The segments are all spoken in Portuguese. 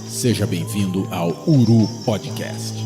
Seja bem-vindo ao Uru Podcast.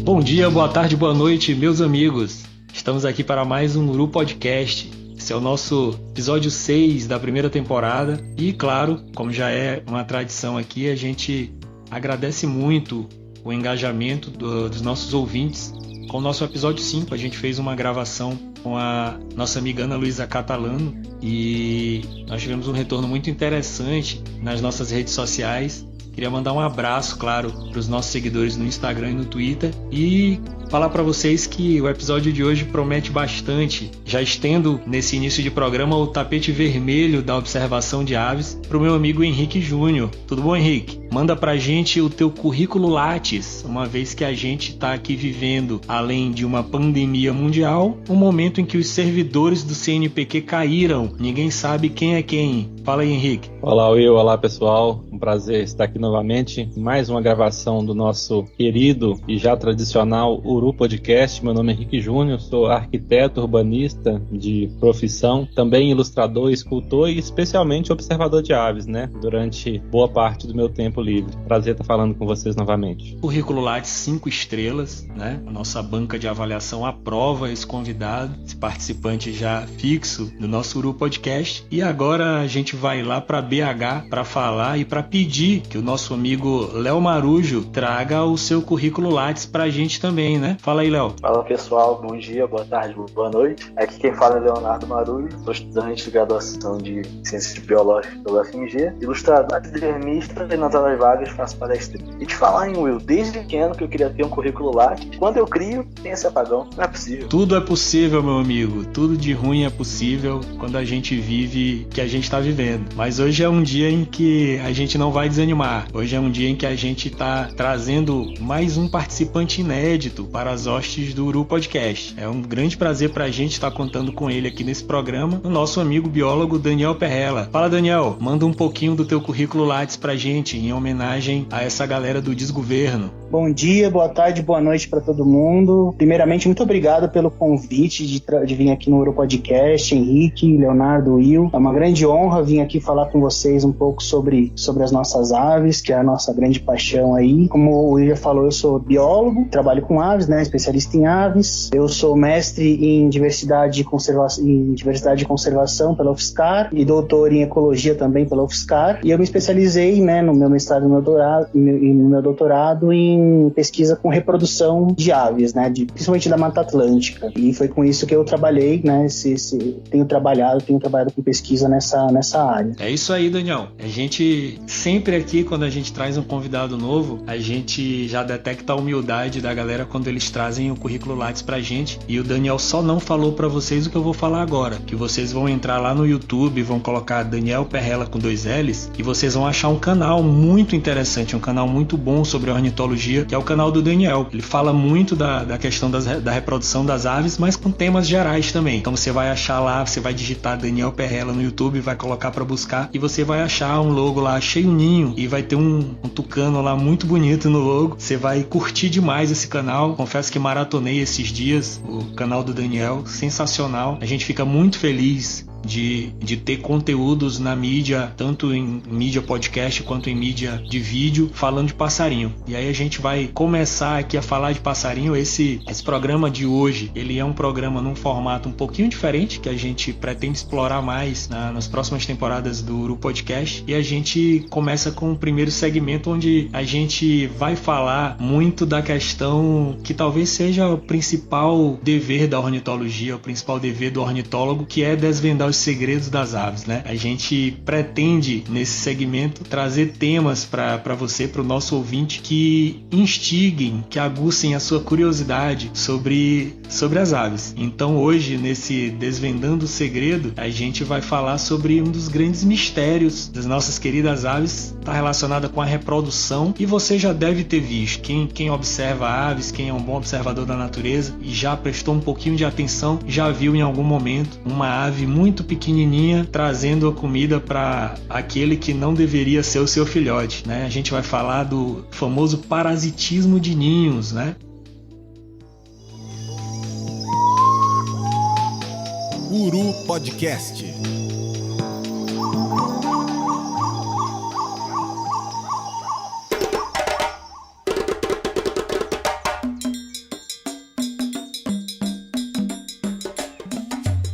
Bom dia, boa tarde, boa noite, meus amigos. Estamos aqui para mais um Uru Podcast. Esse é o nosso episódio 6 da primeira temporada e, claro, como já é uma tradição aqui, a gente agradece muito o engajamento dos nossos ouvintes. Com o nosso episódio 5, a gente fez uma gravação com a nossa amiga Ana Luísa Catalano e nós tivemos um retorno muito interessante nas nossas redes sociais. Queria mandar um abraço, claro, para os nossos seguidores no Instagram e no Twitter e falar para vocês que o episódio de hoje promete bastante. Já estendo nesse início de programa o tapete vermelho da observação de aves para o meu amigo Henrique Júnior. Tudo bom, Henrique? Manda pra gente o teu currículo Lattes, uma vez que a gente está aqui vivendo, além de uma pandemia mundial, um momento em que os servidores do CNPq caíram. Ninguém sabe quem é quem. Fala aí, Henrique. Olá, Will. Olá, pessoal. Um prazer estar aqui novamente. Mais uma gravação do nosso querido e já tradicional Uru Podcast. Meu nome é Henrique Júnior, sou arquiteto urbanista de profissão, também ilustrador, escultor e especialmente observador de aves, né? Durante boa parte do meu tempo livre. Prazer estar falando com vocês novamente. Currículo Lattes 5 estrelas, né? A nossa banca de avaliação aprova esse convidado, esse participante já fixo do nosso Uru Podcast. E agora a gente vai lá para BH para falar e para pedir que o nosso amigo Léo Marujo traga o seu currículo Lattes para a gente também, né? Fala aí, Léo. Fala, pessoal. Bom dia, boa tarde, boa noite. Aqui quem fala é Leonardo Marujo, sou estudante de graduação de Ciências Biológicas pela UFMG, ilustrador, desenhista e nas horas vagas faço palestra. E te falar, hein, Will, desde pequeno que eu queria ter um currículo Lattes. Quando eu crio, tem esse apagão. Não é possível. Tudo é possível, meu amigo. Tudo de ruim é possível quando a gente vive o que a gente está vivendo. Mas hoje é um dia em que a gente não vai desanimar. Hoje é um dia em que a gente está trazendo mais um participante inédito para as hostes do Uru Podcast. É um grande prazer para a gente estar contando com ele aqui nesse programa, o nosso amigo biólogo Daniel Perrella. Fala, Daniel, manda um pouquinho do teu currículo Lattes pra gente, em homenagem a essa galera do desgoverno. Bom dia, boa tarde, boa noite para todo mundo. Primeiramente, muito obrigado pelo convite de vir aqui no Uru Podcast, Henrique, Leonardo, Will. É uma grande honra vir aqui falar com vocês um pouco sobre as nossas aves, que é a nossa grande paixão aí. Como o Will já falou, eu sou biólogo, trabalho com aves, né, especialista em aves. Eu sou mestre em diversidade e conservação pela UFSCar e doutor em ecologia também pela UFSCar. E eu me especializei, né, no meu mestrado e no meu doutorado em pesquisa com reprodução de aves, né, principalmente da Mata Atlântica. E foi com isso que eu trabalhei, né, tenho trabalhado com pesquisa nessa área. É isso aí, Daniel. A gente sempre aqui, quando a gente traz um convidado novo, a gente já detecta a humildade da galera quando eles trazem o currículo Lattes pra gente. E o Daniel só não falou pra vocês o que eu vou falar agora, que vocês vão entrar lá no YouTube, vão colocar Daniel Perrella com 2 L's e vocês vão achar um canal muito interessante, um canal muito bom sobre ornitologia, que é o canal do Daniel. Ele fala muito da questão da reprodução das aves, mas com temas gerais também. Então você vai achar lá, você vai digitar Daniel Perrella no YouTube, vai colocar pra buscar e você vai achar um logo lá cheio ninho e vai ter um tucano lá muito bonito no logo. Você vai curtir demais esse canal. Confesso que maratonei esses dias o canal do Daniel, sensacional. A gente fica muito feliz de ter conteúdos na mídia, tanto em mídia podcast quanto em mídia de vídeo, falando de passarinho. E aí a gente vai começar aqui a falar de passarinho. Esse programa de hoje, ele é um programa num formato um pouquinho diferente, que a gente pretende explorar mais nas próximas temporadas do Uru Podcast. E a gente começa com o primeiro segmento, onde a gente vai falar muito da questão que talvez seja o principal dever da ornitologia, o principal dever do ornitólogo, que é desvendar os segredos das aves, né? A gente pretende, nesse segmento, trazer temas para você, para o nosso ouvinte, que instiguem, que aguçem a sua curiosidade sobre as aves. Então hoje, nesse Desvendando o Segredo, a gente vai falar sobre um dos grandes mistérios das nossas queridas aves, está relacionada com a reprodução, e você já deve ter visto. Quem observa aves, quem é um bom observador da natureza e já prestou um pouquinho de atenção, já viu em algum momento uma ave muito pequenininha trazendo a comida para aquele que não deveria ser o seu filhote, né? A gente vai falar do famoso parasitismo de ninhos, né? Uru Podcast.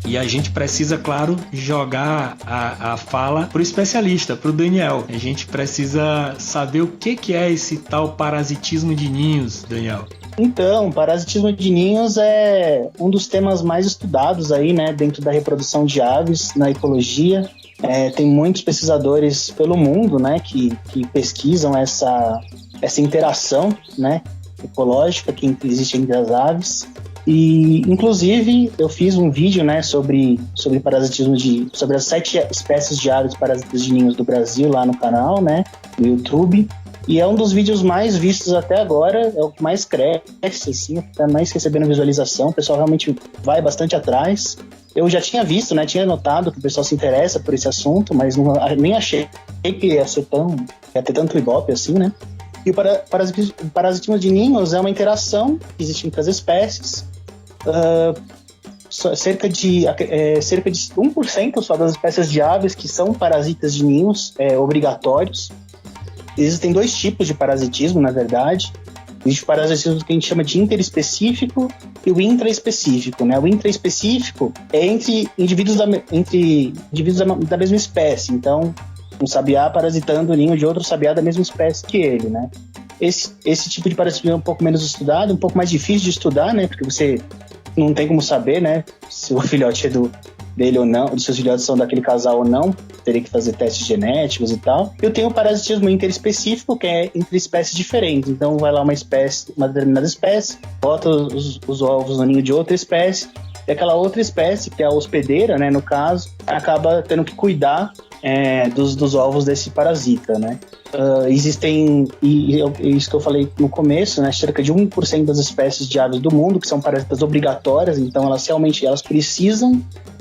E a gente precisa, claro, jogar a fala pro especialista, pro Daniel. A gente precisa saber o que é esse tal parasitismo de ninhos, Daniel. Então, parasitismo de ninhos é um dos temas mais estudados aí, né, dentro da reprodução de aves na ecologia. Tem muitos pesquisadores pelo mundo, né, que pesquisam essa interação, né, ecológica que existe entre as aves. E, inclusive, eu fiz um vídeo, né, sobre parasitismo sobre as 7 espécies de aves parasitas de ninhos do Brasil lá no canal, né, no YouTube. E é um dos vídeos mais vistos até agora, é o que mais cresce, assim, tá mais recebendo visualização. O pessoal realmente vai bastante atrás. Eu já tinha visto, né, tinha notado que o pessoal se interessa por esse assunto, mas nem achei que ia ter tanto ibope assim, né. E o parasitismo de ninhos é uma interação que existe entre as espécies. Cerca de 1% só das espécies de aves que são parasitas de ninhos obrigatórios. Existem 2 tipos de parasitismo, na verdade. Existe o parasitismo que a gente chama de interespecífico e o intraespecífico, né? O intraespecífico é entre indivíduos da mesma espécie. Então, um sabiá parasitando o ninho de outro sabiá da mesma espécie que ele, né? Esse tipo de parasitismo é um pouco menos estudado, um pouco mais difícil de estudar, né? Porque você não tem como saber, né, se o filhote é dele ou não, se os seus filhotes são daquele casal ou não, teria que fazer testes genéticos e tal. Eu tenho o parasitismo interespecífico, que é entre espécies diferentes. Então vai lá uma determinada espécie, bota os ovos no ninho de outra espécie, e aquela outra espécie, que é a hospedeira, né, no caso, acaba tendo que cuidar dos ovos desse parasita, né? Existem, isso que eu falei no começo, né, cerca de 1% das espécies de aves do mundo que são parasitas obrigatórias, então elas precisam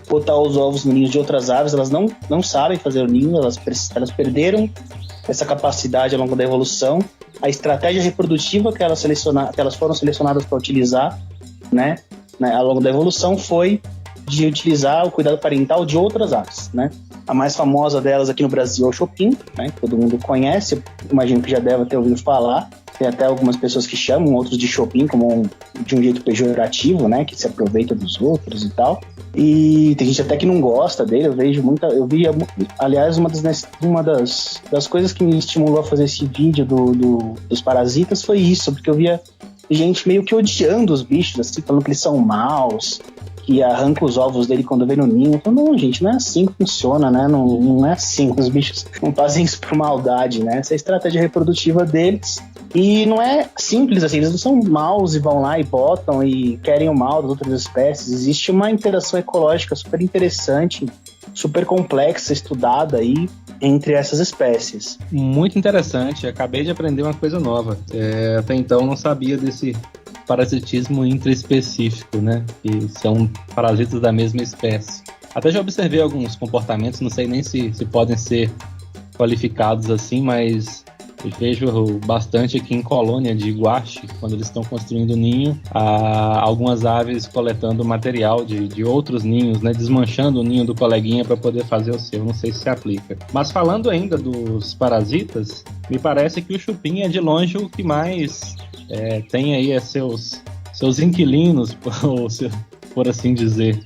botar os ovos no ninho de outras aves, elas não sabem fazer o ninho, elas perderam essa capacidade ao longo da evolução. A estratégia reprodutiva que elas foram selecionadas para utilizar, né, ao longo da evolução foi de utilizar o cuidado parental de outras aves, né? A mais famosa delas aqui no Brasil é o chopin, né? Todo mundo conhece, imagino que já deve ter ouvido falar. Tem até algumas pessoas que chamam outros de chopin como de um jeito pejorativo, né? Que se aproveita dos outros e tal. E tem gente até que não gosta dele. Aliás, uma das coisas que me estimulou a fazer esse vídeo dos parasitas foi isso, porque eu via gente meio que odiando os bichos, assim, falando que eles são maus, que arranca os ovos dele quando vem no ninho. Eu falo, não, gente, não é assim que funciona, né? Não é assim, os bichos não fazem isso por maldade, né? Essa é a estratégia reprodutiva deles. E não é simples assim, eles não são maus e vão lá e botam e querem o mal das outras espécies. Existe uma interação ecológica super interessante, super complexa, estudada aí entre essas espécies. Muito interessante, acabei de aprender uma coisa nova. Até então não sabia desse parasitismo intraespecífico, né? Que são parasitas da mesma espécie. Até já observei alguns comportamentos, não sei nem se podem ser qualificados assim, mas eu vejo bastante aqui em colônia de guache, quando eles estão construindo o ninho, algumas aves coletando material de outros ninhos, né? Desmanchando o ninho do coleguinha para poder fazer o seu, não sei se aplica. Mas falando ainda dos parasitas, me parece que o chupim é de longe o que mais tem aí seus inquilinos, por assim dizer.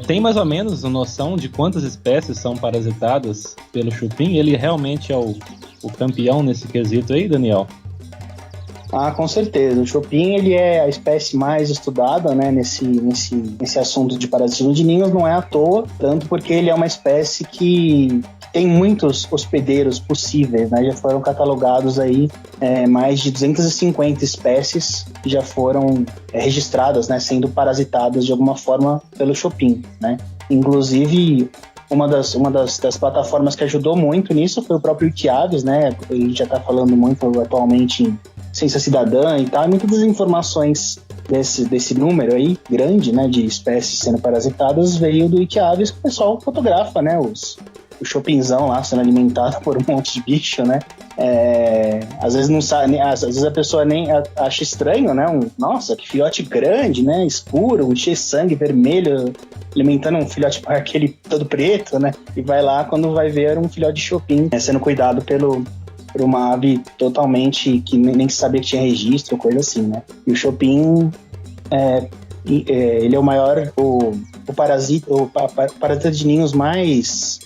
Tem mais ou menos noção de quantas espécies são parasitadas pelo chupim? Ele realmente é o campeão nesse quesito aí, Daniel? Ah, com certeza. O Chopin, ele é a espécie mais estudada, né, nesse assunto de parasitismo de ninhos, não é à toa, tanto porque ele é uma espécie que tem muitos hospedeiros possíveis, né? Já foram catalogados aí mais de 250 espécies que já foram registradas, né, sendo parasitadas de alguma forma pelo Chopin, né? Inclusive, uma das plataformas que ajudou muito nisso foi o próprio Wikiaves, né? A gente já está falando muito atualmente em ciência cidadã e tal, e muitas das informações desse número aí, grande, né, de espécies sendo parasitadas, veio do Wikiaves, que o pessoal fotografa, né, o Chopinzão lá sendo alimentado por um monte de bicho, né? Às vezes não sabe, às vezes a pessoa nem acha estranho, né? Nossa, que filhote grande, né? Escuro, cheio de sangue vermelho, alimentando um filhote aquele todo preto, né? E vai lá, quando vai ver, era um filhote de Chopin, sendo cuidado por uma ave totalmente que nem sabia que tinha registro, coisa assim, né? E o Chopin, ele é o maior, o parasita de ninhos mais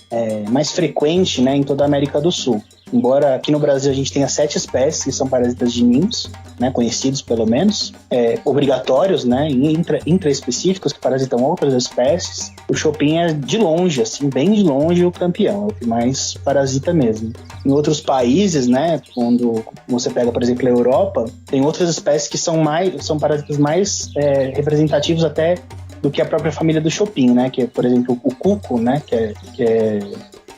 frequente, né, em toda a América do Sul. Embora aqui no Brasil a gente tenha 7 espécies que são parasitas de ninhos, né, conhecidos pelo menos, obrigatórios, né, intraespecíficos que parasitam outras espécies, o Chopin é de longe, assim, bem de longe o campeão, é o que mais parasita mesmo. Em outros países, né, quando você pega, por exemplo, a Europa, tem outras espécies que são parasitas mais representativos até do que a própria família do Chopin, né, que é, por exemplo, o cuco, né, que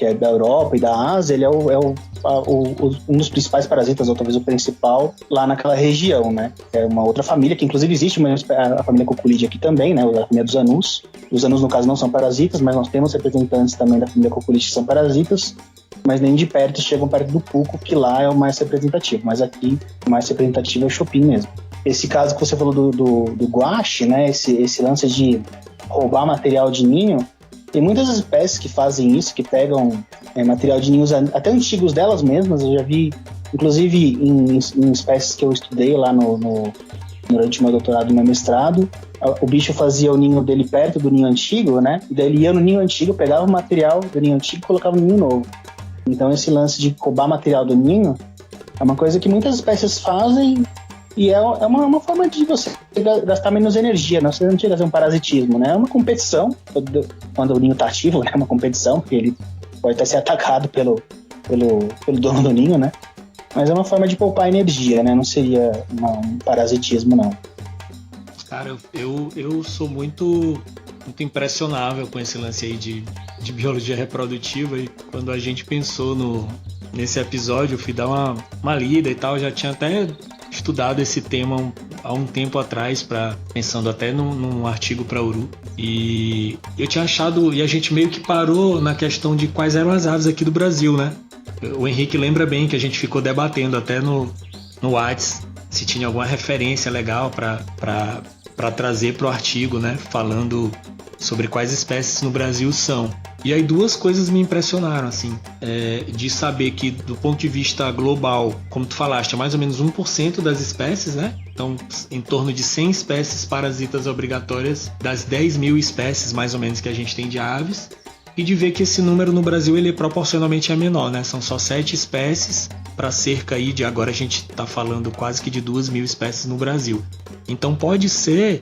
é da Europa e da Ásia, ele é um dos principais parasitas, ou talvez o principal, lá naquela região, né? É uma outra família, que inclusive existe a família Cuculide aqui também, né? A família dos anus. Os anus, no caso, não são parasitas, mas nós temos representantes também da família Cuculide que são parasitas, mas nem de perto chegam perto do cuco, que lá é o mais representativo. Mas aqui, o mais representativo é o Chopin mesmo. Esse caso que você falou do guache, né? Esse lance de roubar material de ninho, tem muitas espécies que fazem isso, que pegam material de ninhos até antigos delas mesmas. Eu já vi, inclusive, em espécies que eu estudei lá durante meu doutorado e meu mestrado. O bicho fazia o ninho dele perto do ninho antigo, né? E daí ele ia no ninho antigo, pegava o material do ninho antigo e colocava no ninho novo. Então esse lance de roubar material do ninho é uma coisa que muitas espécies fazem. E é uma forma de você gastar menos energia, né? Você não chega a fazer um parasitismo, né? É uma competição, quando o ninho está ativo, é uma competição, porque ele pode até ser atacado pelo dono do ninho, né? Mas é uma forma de poupar energia, né? Não seria um parasitismo, não. Cara, eu sou muito impressionável com esse lance aí de biologia reprodutiva, e quando a gente pensou nesse episódio, eu fui dar uma lida e tal, já tinha até estudado esse tema há um tempo atrás, pensando até num artigo para Uru, e eu tinha achado, e a gente meio que parou na questão de quais eram as aves aqui do Brasil, né? O Henrique lembra bem que a gente ficou debatendo até no WhatsApp se tinha alguma referência legal para trazer para o artigo, né? Falando sobre quais espécies no Brasil são. E aí 2 coisas me impressionaram, assim, de saber que, do ponto de vista global, como tu falaste, é mais ou menos 1% das espécies, né? Então, em torno de 100 espécies parasitas obrigatórias das 10 mil espécies, mais ou menos, que a gente tem de aves. E de ver que esse número no Brasil, ele proporcionalmente é menor, né? São só 7 espécies para cerca aí de, agora a gente está falando quase que de 2 mil espécies no Brasil. Então pode ser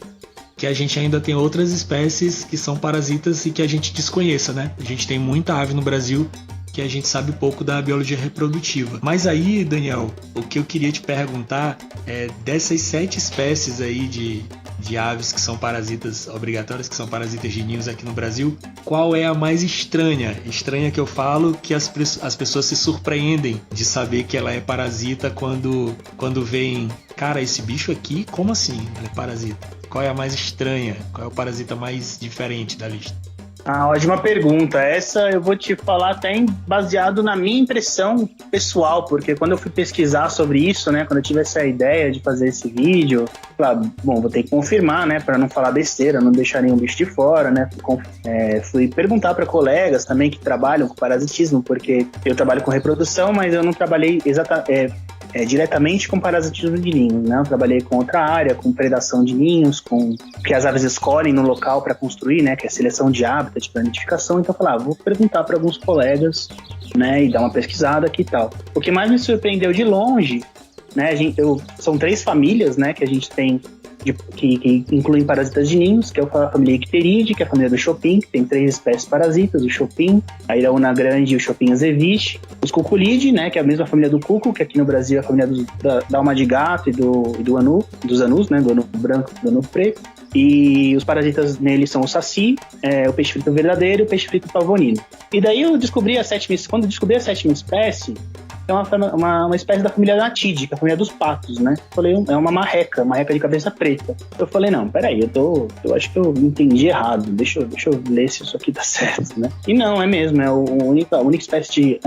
que a gente ainda tem outras espécies que são parasitas e que a gente desconheça, né? A gente tem muita ave no Brasil que a gente sabe pouco da biologia reprodutiva. Mas aí, Daniel, o que eu queria te perguntar é, dessas 7 espécies aí de aves que são parasitas obrigatórias, que são parasitas de ninhos aqui no Brasil, qual é a mais estranha? Estranha que eu falo que as pessoas se surpreendem de saber que ela é parasita quando veem, cara, esse bicho aqui, como assim ele é parasita? Qual é a mais estranha? Qual é o parasita mais diferente da lista? Ah, ótima pergunta. Essa eu vou te falar até baseado na minha impressão pessoal, porque quando eu fui pesquisar sobre isso, né, quando eu tive essa ideia de fazer esse vídeo, claro, bom, vou ter que confirmar, né, para não falar besteira, não deixar nenhum bicho de fora, né, fui perguntar para colegas também que trabalham com parasitismo, porque eu trabalho com reprodução, mas eu não trabalhei diretamente com parasitismo de ninhos, né? Eu trabalhei com outra área, com predação de ninhos, com que as aves escolhem no local para construir, né? Que é seleção de hábitat, de planificação. Então eu falei, vou perguntar para alguns colegas, né? E dar uma pesquisada aqui e tal. O que mais me surpreendeu de longe né? São 3 famílias, né, que a gente tem que incluem parasitas de ninhos, que é a família Icteridae, que é a família do Chopin, que tem 3 espécies parasitas, o Chopin, a Iraúna grande e o Chopin azeviche. Os Cuculidae, né, que é a mesma família do cuco, que aqui no Brasil é a família da alma de gato e do anu, dos anus, né, do anu branco e do anu preto. E os parasitas neles são o saci, o peixe frito verdadeiro e o peixe frito pavonino. E daí quando eu descobri a 7ª espécie, é uma espécie da família Anatidae, que é a família dos patos, né? Falei, é uma marreca de cabeça preta. Eu falei, não, peraí, eu acho que eu entendi errado, deixa eu ler se isso aqui tá certo, né? E não, é mesmo, é a única espécie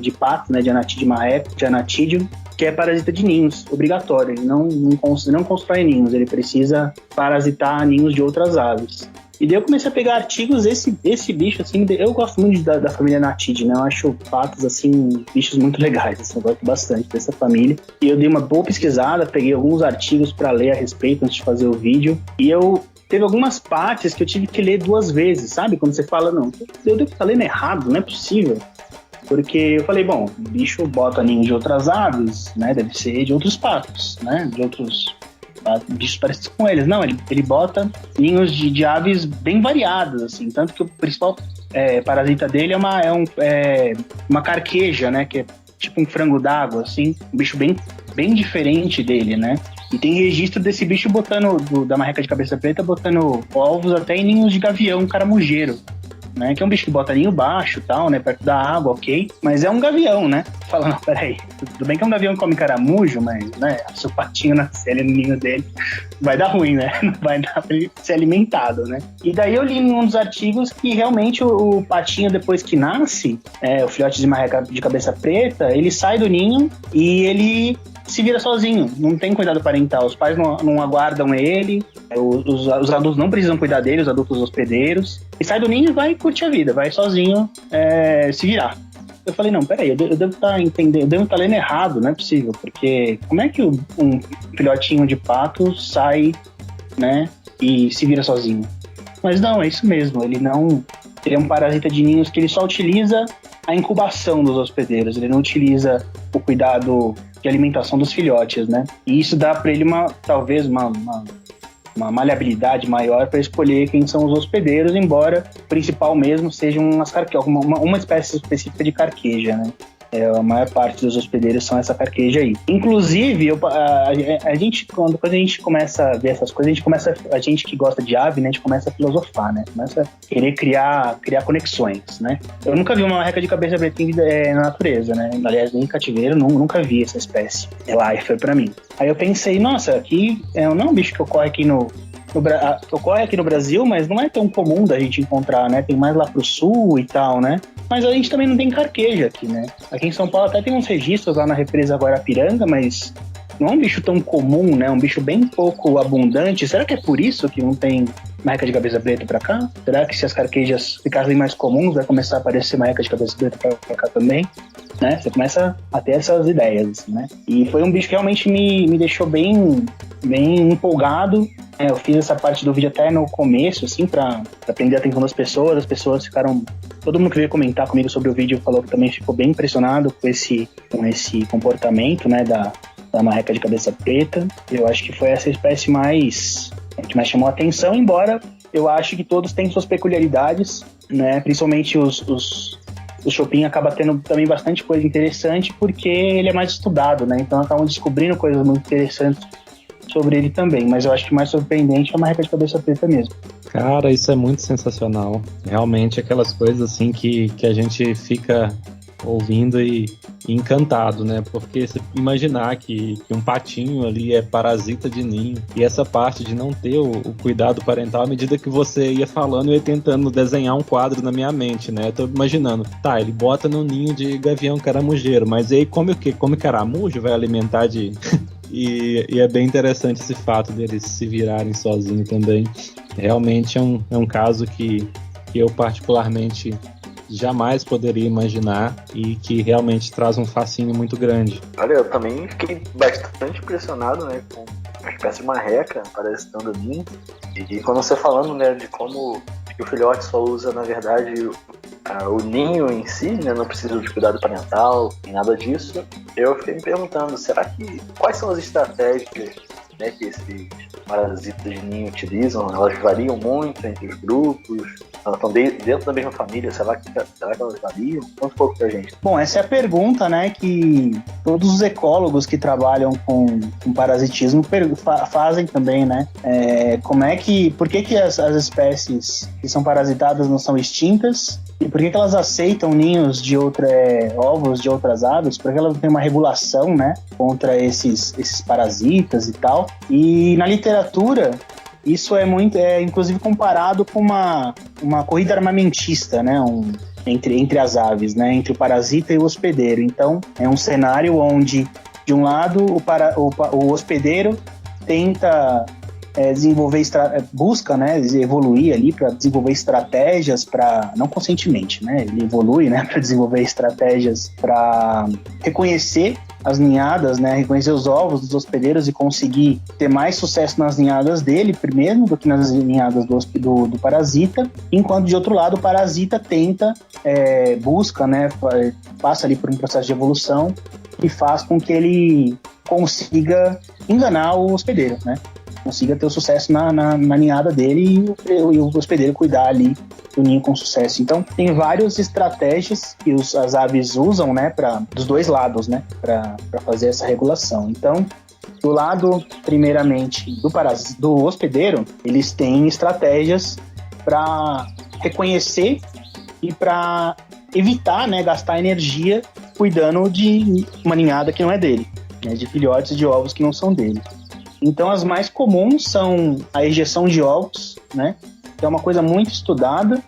de pato, né, de Anatidae marreca, de Anatidium, que é parasita de ninhos, obrigatório. Ele não constrói ninhos, ele precisa parasitar ninhos de outras aves. E daí eu comecei a pegar artigos, esse bicho, assim, eu gosto muito da família Anatidae, né? Eu acho patos, assim, bichos muito legais, assim, eu gosto bastante dessa família. E eu dei uma boa pesquisada, peguei alguns artigos para ler a respeito antes de fazer o vídeo. E teve algumas partes que eu tive que ler 2 vezes, sabe? Quando você fala, não, eu devo estar lendo errado, não é possível. Porque eu falei, bom, o bicho bota ninho de outras aves, né? Deve ser de outros patos, né? De outros bichos parecidos com eles. Não, ele bota ninhos de aves bem variadas, assim. Tanto que o principal parasita dele é uma carqueja, né? Que é tipo um frango d'água, assim. Um bicho bem diferente dele, né? E tem registro desse bicho da marreca de cabeça preta, botando ovos até em ninhos de gavião caramujeiro, né, que é um bicho que bota ninho baixo e tal, né, perto da água, ok, mas é um gavião, né? Fala, não, peraí, tudo bem que é um gavião que come caramujo, mas, né, se o patinho nascer ali no ninho dele, vai dar ruim, né? Não vai dar pra ele ser alimentado, né? E daí eu li em um dos artigos que realmente o patinho, depois que nasce, o filhote de marreca de cabeça preta, ele sai do ninho e ele se vira sozinho, não tem cuidado parental, os pais não aguardam ele, os adultos não precisam cuidar dele, os adultos hospedeiros, e sai do ninho e vai curtir a vida, vai sozinho se virar. Eu falei, não, peraí, eu devo estar entendendo, eu devo estar lendo errado, não é possível, porque como é que um filhotinho de pato sai, né, e se vira sozinho? Mas não, é isso mesmo, ele é um parasita de ninhos que ele só utiliza a incubação dos hospedeiros, ele não utiliza o cuidado de alimentação dos filhotes, né? E isso dá para ele talvez uma maleabilidade maior para escolher quem são os hospedeiros, embora o principal mesmo seja uma espécie específica de carqueja, né? A maior parte dos hospedeiros são essa carqueja aí. Inclusive, a gente, quando a gente começa a ver essas coisas, a gente que gosta de ave, né, a gente começa a filosofar, né? Começa a querer criar conexões, né? Eu nunca vi uma marreca de cabeça preta na natureza, né? Aliás, nem em cativeiro, nunca vi essa espécie. Foi pra mim. Aí eu pensei, nossa, aqui não é um bicho que ocorre aqui ocorre aqui no Brasil, mas não é tão comum da gente encontrar, né? Tem mais lá pro sul e tal, né? Mas a gente também não tem carqueja aqui, né? Aqui em São Paulo até tem uns registros lá na represa Guarapiranga, mas não é um bicho tão comum, né? Um bicho bem pouco abundante. Será que é por isso que não tem marreca de cabeça preta pra cá? Será que se as carquejas ficassem mais comuns, vai começar a aparecer marreca de cabeça preta pra cá também? Né? Você começa a ter essas ideias, né? E foi um bicho que realmente me deixou bem empolgado. Eu fiz essa parte do vídeo até no começo, assim, pra prender a atenção das pessoas. As pessoas ficaram... Todo mundo que veio comentar comigo sobre o vídeo falou que também ficou bem impressionado com esse comportamento, né, da marreca de cabeça preta. Eu acho que foi essa espécie que mais chamou a atenção, embora eu acho que todos têm suas peculiaridades, né? Principalmente o Chopin acaba tendo também bastante coisa interessante porque ele é mais estudado, né? Então acabam descobrindo coisas muito interessantes sobre ele também, mas eu acho que o mais surpreendente é a marreca de cabeça preta mesmo. Cara, isso é muito sensacional. Realmente aquelas coisas assim que a gente fica ouvindo e encantado, né? Porque se imaginar que um patinho ali é parasita de ninho, e essa parte de não ter o cuidado parental, à medida que você ia falando, eu ia tentando desenhar um quadro na minha mente, né? Eu tô imaginando, tá, ele bota no ninho de gavião caramujeiro, mas aí come o quê? Come caramujo? Vai alimentar de... E é bem interessante esse fato deles se virarem sozinhos também. Realmente é um caso que eu particularmente jamais poderia imaginar e que realmente traz um fascínio muito grande. Olha, eu também fiquei bastante impressionado, né, com a espécie de marreca, parece tão ninho. E quando você falando, né, de como que o filhote só usa, na verdade, o ninho em si, né? Não precisa de cuidado parental, nem nada disso. Eu fiquei me perguntando, quais são as estratégias, né, que esses parasitas de ninho utilizam? Elas variam muito entre os grupos? Elas estão dentro da mesma família? Será que elas variam? Conta um pouco pra gente. Bom, essa é a pergunta, né, que todos os ecólogos que trabalham com parasitismo fazem também, né? Por que as espécies que são parasitadas não são extintas? E por que elas aceitam ninhos de ovos de outras aves? Porque elas têm uma regulação, né, contra esses parasitas e tal. E na literatura, isso é inclusive comparado com uma corrida armamentista, né, entre as aves, né, entre o parasita e o hospedeiro. Então, é um cenário onde, de um lado, o hospedeiro tenta busca, né, evoluir ali para desenvolver estratégias não conscientemente, né, ele evolui, né, para desenvolver estratégias para reconhecer as ninhadas, né, reconhecer os ovos dos hospedeiros e conseguir ter mais sucesso nas ninhadas dele primeiro do que nas ninhadas do parasita, enquanto de outro lado o parasita busca, né, passa ali por um processo de evolução que faz com que ele consiga enganar o hospedeiro, né, consiga ter o sucesso na ninhada dele e o hospedeiro cuidar ali do ninho com sucesso. Então, tem várias estratégias que as aves usam, né, dos dois lados, né, para fazer essa regulação. Então, do lado, primeiramente, do hospedeiro, eles têm estratégias para reconhecer e para evitar, né, gastar energia cuidando de uma ninhada que não é dele, né, de filhotes de ovos que não são dele. Então, as mais comuns são a ejeção de ovos, né? Que é uma coisa muito estudada,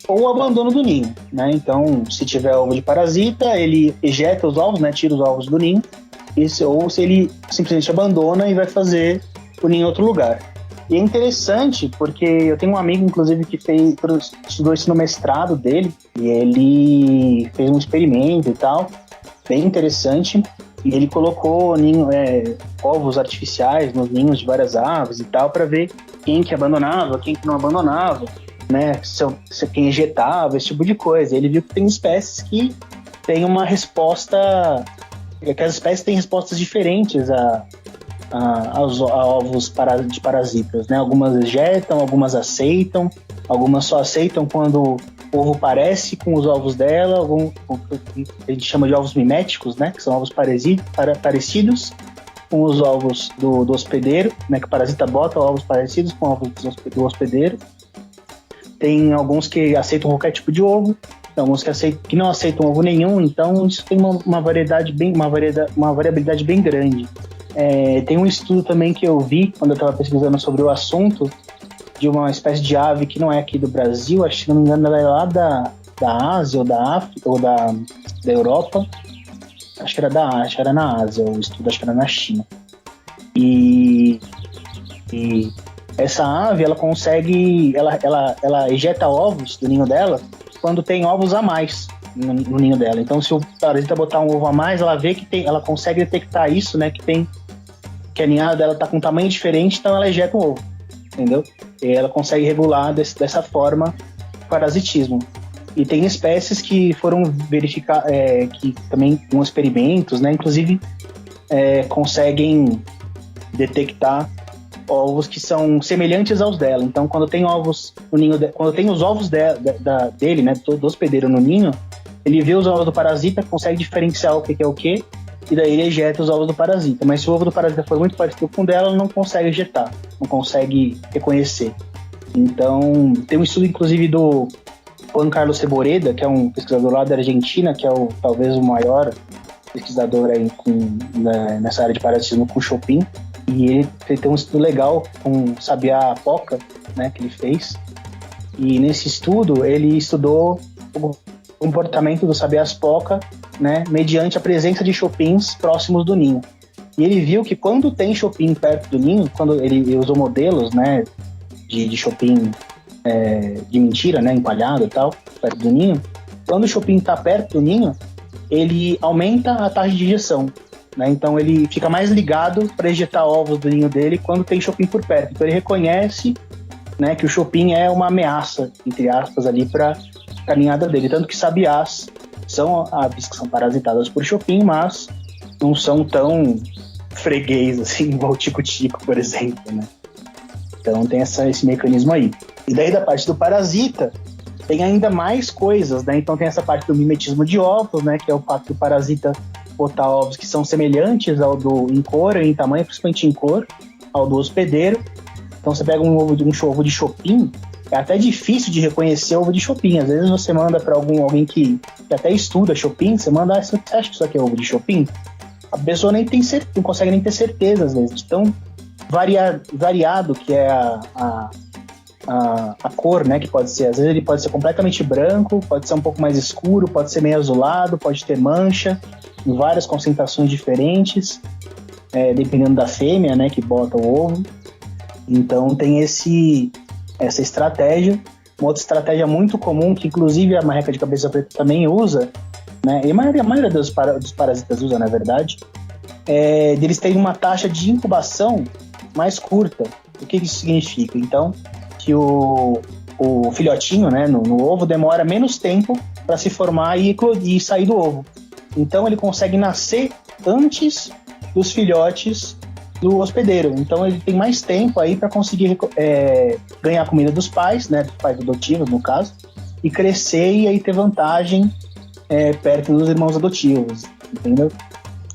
ou o abandono do ninho, né? Então, se tiver ovo de parasita, ele ejeta os ovos, né? Tira os ovos do ninho, ou se ele simplesmente abandona e vai fazer o ninho em outro lugar. E é interessante porque eu tenho um amigo, inclusive, que estudou isso no mestrado dele, e ele fez um experimento e tal, bem interessante. E ele colocou ovos artificiais nos ninhos de várias aves e tal, para ver quem que abandonava, quem que não abandonava, né? Se quem ejetava, esse tipo de coisa. Ele viu que tem espécies que têm uma resposta, que as espécies têm respostas diferentes a ovos de parasitas, né? Algumas ejetam, algumas aceitam, algumas só aceitam quando o ovo parece com os ovos dela, a gente chama de ovos miméticos, né? Que são ovos parecidos com os ovos do hospedeiro, né? Que o parasita bota ovos parecidos com ovos do hospedeiro. Tem alguns que aceitam qualquer tipo de ovo, tem alguns que não aceitam ovo nenhum, então isso tem uma variabilidade bem grande. Tem um estudo também que eu vi quando eu estava pesquisando sobre o assunto, de uma espécie de ave que não é aqui do Brasil, acho que, se não me engano, ela é lá da Ásia ou da África ou da Europa. Acho que era na Ásia, o estudo acho que era na China. E essa ave, ela consegue, ela ejeta ovos do ninho dela quando tem ovos a mais no ninho dela. Então, se o parasita botar um ovo a mais, ela vê que ela consegue detectar isso, né, que a ninhada dela tá com um tamanho diferente, então ela ejeta um ovo, entendeu? E ela consegue regular dessa forma o parasitismo. E tem espécies que foram verificar, que também com experimentos, né, inclusive conseguem detectar ovos que são semelhantes aos dela. Então, quando tem ovos no ninho, quando tem os ovos dele, né, do hospedeiro no ninho, ele vê os ovos do parasita, consegue diferenciar o que é o que, e daí ele ejeta os ovos do parasita. Mas se o ovo do parasita for muito parecido com o dela, ela não consegue ejetar, não consegue reconhecer. Então, tem um estudo, inclusive, do Juan Carlos Seboreda, que é um pesquisador lá da Argentina, que é talvez o maior pesquisador aí nessa área de parasitismo com Chopin. E ele tem um estudo legal com sabiá poca, né, que ele fez. E nesse estudo, ele estudou o comportamento dos sabiás poca, né, mediante a presença de chopins próximos do ninho. E ele viu que quando tem chopin perto do ninho, quando ele usou modelos, né, de chopin de mentira, né, empalhado e tal, perto do ninho, quando o chopin está perto do ninho, ele aumenta a taxa de ejeção, né? Então ele fica mais ligado para ejetar ovos do ninho dele quando tem chopin por perto. Então ele reconhece né, que o Chopin é uma ameaça, entre aspas, ali para a caminhada dele. Tanto que sabiás são aves que são parasitadas por Chopin, mas não são tão freguês assim, igual o tico-tico, por exemplo, né? Então tem esse mecanismo aí. E daí da parte do parasita, tem ainda mais coisas, né? Então tem essa parte do mimetismo de ovos, né? Que é o fato do parasita botar ovos que são semelhantes ao em cor e em tamanho, principalmente em cor, ao do hospedeiro. Então você pega um ovo de Chopin, é até difícil de reconhecer o ovo de Chopin. Às vezes você manda para alguém que até estuda Chopin, você manda, você acha que isso aqui é ovo de Chopin? A pessoa nem tem não consegue nem ter certeza, às vezes. Então, variado que é a cor, né, que pode ser. Às vezes ele pode ser completamente branco, pode ser um pouco mais escuro, pode ser meio azulado, pode ter mancha, em várias concentrações diferentes, dependendo da fêmea, né, que bota o ovo. Então tem essa estratégia. Uma outra estratégia muito comum, que inclusive a marreca de cabeça preta também usa, né, e a maioria dos parasitas usa, na verdade, deles terem uma taxa de incubação mais curta. O que isso significa? Então, que o filhotinho, né, no ovo demora menos tempo para se formar e sair do ovo. Então ele consegue nascer antes dos filhotes do hospedeiro. Então ele tem mais tempo aí para conseguir ganhar comida dos pais, né, dos pais adotivos no caso, e crescer e aí ter vantagem perto dos irmãos adotivos, entendeu?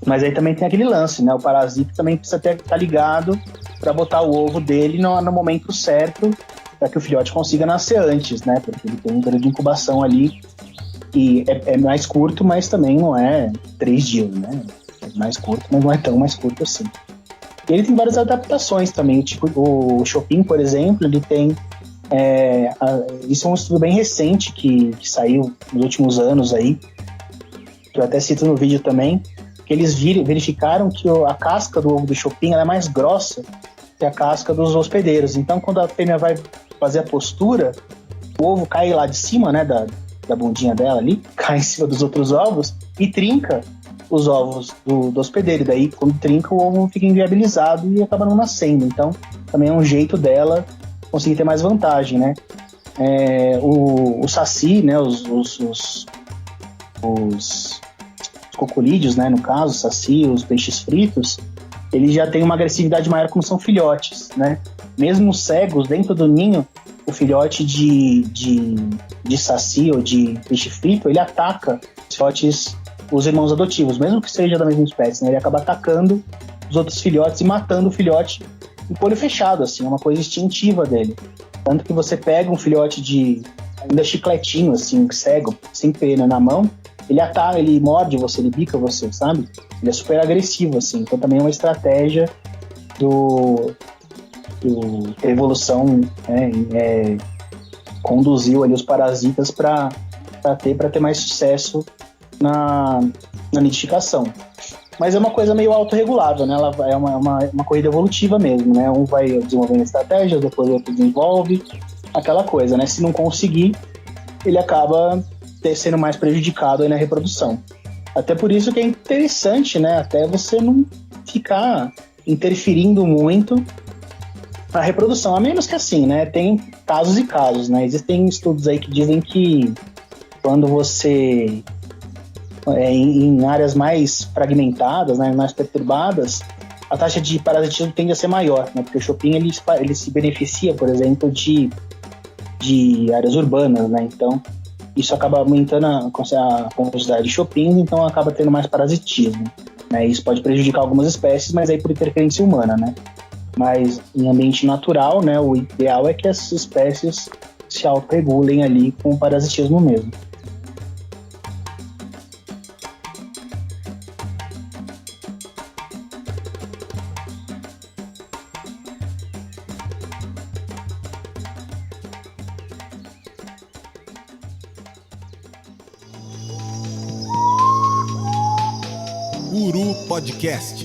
Mas aí também tem aquele lance, né? O parasita também precisa estar ligado para botar o ovo dele no momento certo, para que o filhote consiga nascer antes, né? Porque ele tem um período de incubação ali que é mais curto, mas também não é 3 dias, né? É mais curto, mas não é tão mais curto assim. E ele tem várias adaptações também. Tipo, o Chopin, por exemplo, ele tem... isso é um estudo bem recente que saiu nos últimos anos aí, que eu até cito no vídeo também, que eles verificaram que a casca do ovo do Chopin ela é mais grossa que a casca dos hospedeiros. Então, quando a fêmea vai fazer a postura, o ovo cai lá de cima, né, da bundinha dela ali, cai em cima dos outros ovos e trinca os ovos do hospedeiro. E daí, quando trinca, o ovo fica inviabilizado e acaba não nascendo. Então, também é um jeito dela conseguir ter mais vantagem, né? O saci, né, os cocolídeos, né, no caso, saci, os peixes fritos, eles já têm uma agressividade maior como são filhotes, né? Mesmo cegos, dentro do ninho, o filhote de saci ou de peixe frito, ele ataca os filhotes, os irmãos adotivos, mesmo que seja da mesma espécie, né? Ele acaba atacando os outros filhotes e matando o filhote com o olho fechado, assim, é uma coisa instintiva dele. Tanto que você pega um filhote ainda chicletinho, assim, cego, sem pena na mão, ele morde você, ele bica você, sabe? Ele é super agressivo, assim. Então também é uma estratégia a evolução conduziu ali os parasitas para ter mais sucesso na nidificação. Mas é uma coisa meio autorregulável, né? Ela é uma corrida evolutiva mesmo, né? Um vai desenvolvendo estratégias, depois o outro desenvolve, aquela coisa, né? Se não conseguir, ele acaba sendo mais prejudicado aí na reprodução. Até por isso que é interessante, né? Até você não ficar interferindo muito na reprodução, a menos que assim, né? Tem casos e casos, né? Existem estudos aí que dizem que quando você em áreas mais fragmentadas, né, mais perturbadas, a taxa de parasitismo tende a ser maior, né? Porque o Chopin ele se beneficia, por exemplo, de áreas urbanas, né? Então isso acaba aumentando a quantidade de Chopin, então acaba tendo mais parasitismo, né? Isso pode prejudicar algumas espécies, mas aí por interferência humana, né? Mas em ambiente natural, né, o ideal é que essas espécies se autorregulem ali com o parasitismo mesmo. Uru Podcast.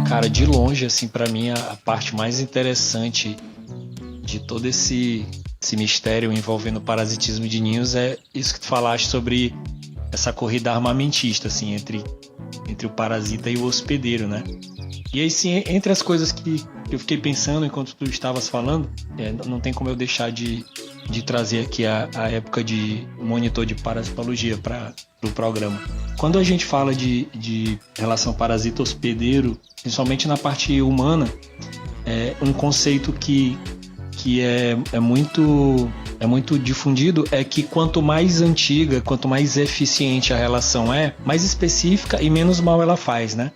Cara, de longe, assim, pra mim, a parte mais interessante de todo esse mistério envolvendo o parasitismo de ninhos é isso que tu falaste sobre essa corrida armamentista, assim, entre o parasita e o hospedeiro, né? E aí, sim, entre as coisas que eu fiquei pensando enquanto tu estavas falando, não tem como eu deixar de trazer aqui a época de monitor de parasitologia para o programa. Quando a gente fala de relação parasita-hospedeiro, principalmente na parte humana, um conceito que é muito difundido é que quanto mais antiga, quanto mais eficiente a relação mais específica e menos mal ela faz, né?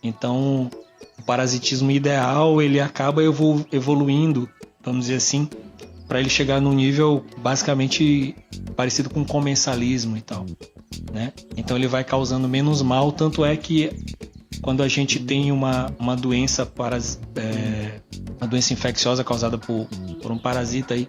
Então, o parasitismo ideal, ele acaba evoluindo, vamos dizer assim, para ele chegar num nível basicamente parecido com comensalismo e tal, né? Então ele vai causando menos mal, tanto é que quando a gente tem uma doença uma doença infecciosa causada por um parasita aí,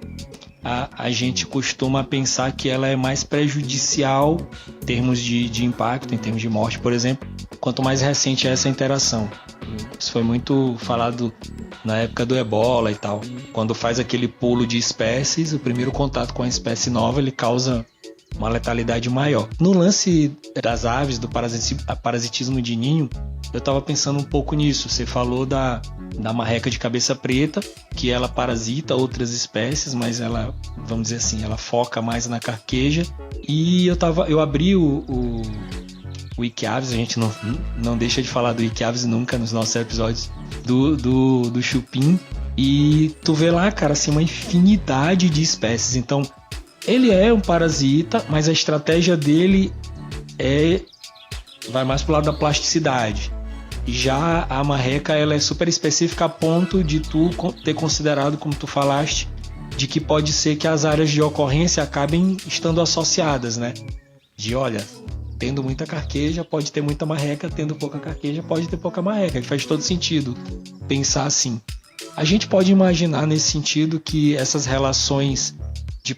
a gente costuma pensar que ela é mais prejudicial em termos de impacto, em termos de morte, por exemplo, quanto mais recente é essa interação. Isso foi muito falado na época do Ebola e tal. Quando faz aquele pulo de espécies, o primeiro contato com a espécie nova, ele causa uma letalidade maior. No lance das aves, do parasitismo de ninho, eu estava pensando um pouco nisso. Você falou da marreca de cabeça preta, que ela parasita outras espécies, mas ela, vamos dizer assim, ela foca mais na carqueja. E eu abri o Wikiaves, a gente não deixa de falar do Wikiaves nunca nos nossos episódios, do chupim, e tu vê lá, cara, assim, uma infinidade de espécies. Então, ele é um parasita, mas a estratégia dele vai mais pro lado da plasticidade. E já a marreca, ela é super específica a ponto de tu ter considerado, como tu falaste, de que pode ser que as áreas de ocorrência acabem estando associadas, né? De, olha, tendo muita carqueja, pode ter muita marreca, tendo pouca carqueja, pode ter pouca marreca. Que faz todo sentido pensar assim. A gente pode imaginar nesse sentido que essas relações de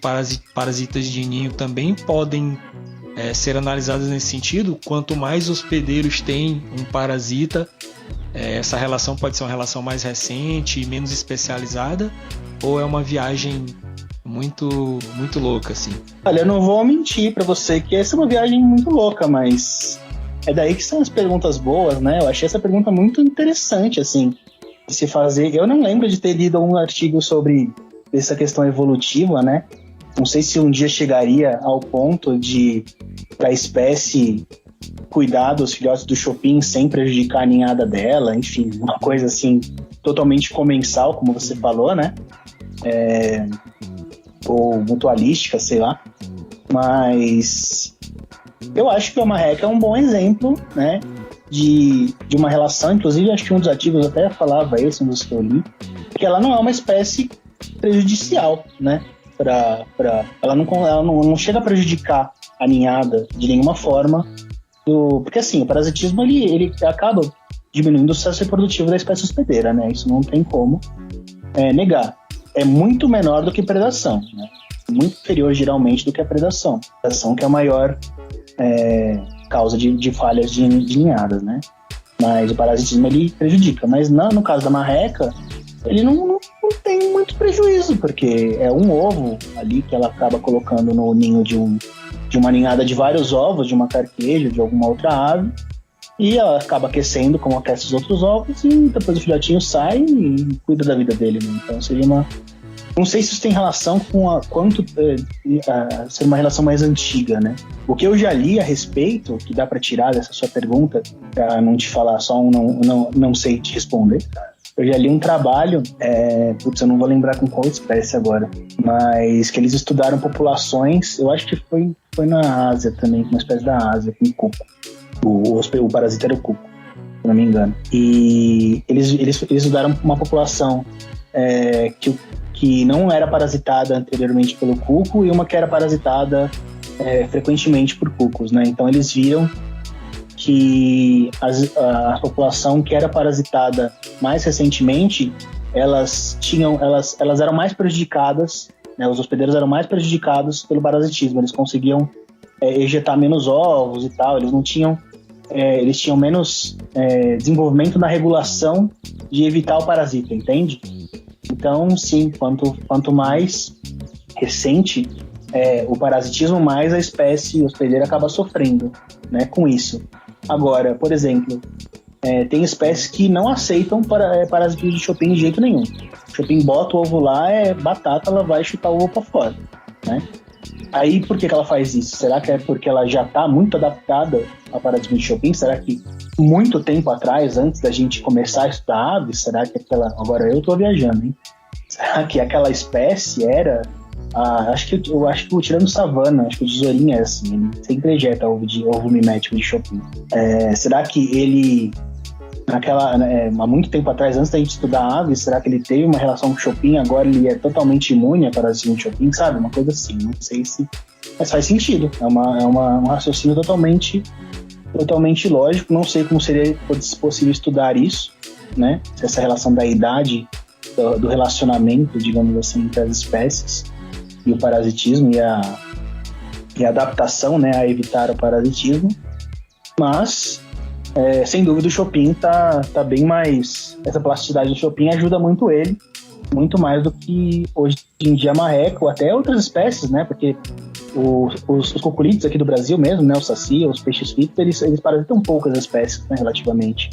parasitas de ninho também podem ser analisadas nesse sentido. Quanto mais hospedeiros tem um parasita, essa relação pode ser uma relação mais recente e menos especializada, ou é uma viagem muito, muito louca, assim? Olha, eu não vou mentir pra você que essa é uma viagem muito louca, mas é daí que são as perguntas boas, né? Eu achei essa pergunta muito interessante, assim, de se fazer. Eu não lembro de ter lido um artigo sobre essa questão evolutiva, né? Não sei se um dia chegaria ao ponto de a espécie cuidar dos filhotes do chupim sem prejudicar a ninhada dela, enfim, uma coisa assim totalmente comensal, como você falou, né? Ou mutualística, sei lá. Mas eu acho que a marreca é um bom exemplo, né? De uma relação, inclusive acho que um dos artigos até falava esse, um dos que eu li, que ela não é uma espécie prejudicial, né? Ela não chega a prejudicar a ninhada de nenhuma forma, porque assim, o parasitismo ele acaba diminuindo o sucesso reprodutivo da espécie hospedeira, né? Isso não tem como negar. É muito menor do que predação, né? Muito inferior geralmente do que a predação. A predação que é a maior causa de falhas de ninhadas, né? Mas o parasitismo ele prejudica. Mas no caso da marreca, ele não tem muito prejuízo, porque é um ovo ali que ela acaba colocando no ninho de uma ninhada de vários ovos, de uma carqueja, de alguma outra ave, e ela acaba aquecendo como aquece os outros ovos, e depois o filhotinho sai e cuida da vida dele, né? Então seria uma... Não sei se isso tem relação com ser uma relação mais antiga, né? O que eu já li a respeito, que dá para tirar dessa sua pergunta, para não te falar só não sei te responder, eu já li um trabalho, eu não vou lembrar com qual espécie agora, mas que eles estudaram populações, eu acho que foi na Ásia também, uma espécie da Ásia, com cuco. O parasita era o cuco, se não me engano. E eles estudaram uma população que não era parasitada anteriormente pelo cuco e uma que era parasitada frequentemente por cucos, né? Então eles viram que a população que era parasitada mais recentemente, elas eram mais prejudicadas, né? Os hospedeiros eram mais prejudicados pelo parasitismo. Eles conseguiam ejetar menos ovos e tal, eles tinham menos desenvolvimento na regulação de evitar o parasita, entende? Então, sim, quanto mais recente o parasitismo, mais a espécie hospedeira acaba sofrendo, né, com isso. Agora, por exemplo, tem espécies que não aceitam parasitismo de Chopin de jeito nenhum. Chopin bota o ovo lá, é batata, ela vai chutar o ovo para fora, né? Aí, por que ela faz isso? Será que é porque ela já está muito adaptada ao parasitismo de Chopin? Será que muito tempo atrás, antes da gente começar a estudar aves, será que aquela... Agora eu estou viajando, hein? Será que aquela espécie era... acho que o tirando savana, acho que o tesourinho é assim, ele sempre ejeta ovo mimético de Chopin. Será que ele... há muito tempo atrás, antes da gente estudar aves, será que ele teve uma relação com Chopin, agora ele é totalmente imune a parasitismo de Chopin, sabe? Uma coisa assim, não sei se... Mas faz sentido, é um raciocínio totalmente lógico, não sei como seria possível estudar isso, né? Essa relação da idade, do relacionamento, digamos assim, entre as espécies e o parasitismo e a adaptação, né, a evitar o parasitismo, mas... sem dúvida o Chopin tá bem mais... Essa plasticidade do Chopin ajuda muito ele, muito mais do que hoje em dia marreco, até outras espécies, né? Porque os cuculídeos aqui do Brasil mesmo, né? O saci, os peixes fritos, eles parasitam poucas espécies, né, relativamente.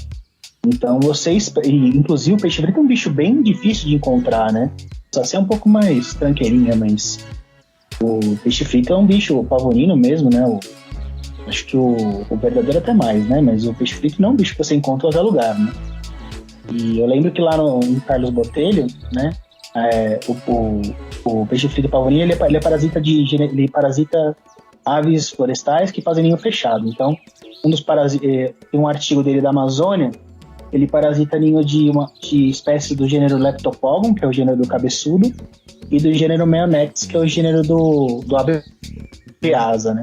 Então inclusive o peixe frito é um bicho bem difícil de encontrar, né? O saci é um pouco mais tranqueirinha, mas o peixe frito é um bicho, o pavonino mesmo, né? Acho que o verdadeiro até mais, né? Mas o peixe frito não é um bicho que você encontra em qualquer lugar, né? E eu lembro que lá em Carlos Botelho, né? O peixe frito pavoninho, ele parasita aves florestais que fazem ninho fechado. Então, tem um artigo dele da Amazônia, ele parasita ninho de espécie do gênero Leptopogon, que é o gênero do cabeçudo, e do gênero Meonex, que é o gênero do Abeasa, né?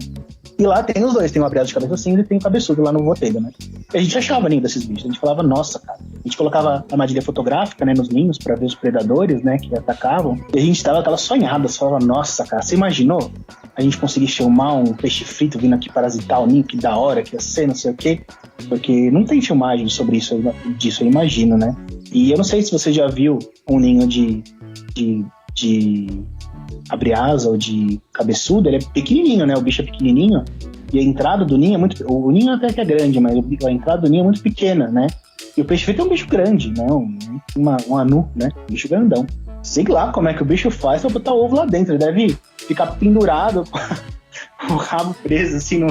E lá tem os dois, tem o abriado de cabeça cinza e tem o cabeçudo lá no Botelho, né? E a gente achava ninho desses bichos, a gente falava, nossa, cara. A gente colocava armadilha fotográfica, né, nos ninhos pra ver os predadores, né, que atacavam. E a gente tava sonhada, falava, nossa, cara, você imaginou a gente conseguir filmar um peixe frito vindo aqui parasitar o ninho, que da hora, que ia ser, não sei o quê? Porque não tem filmagem sobre disso, eu imagino, né? E eu não sei se você já viu um ninho de abriasa ou de cabeçudo, ele é pequenininho, né? O bicho é pequenininho e a entrada do ninho é muito... O ninho até que é grande, mas a entrada do ninho é muito pequena, né? E o peixe frito é um bicho grande, né? Um anu, né? Um bicho grandão. Sei lá como é que o bicho faz pra botar o ovo lá dentro. Ele deve ficar pendurado com o rabo preso assim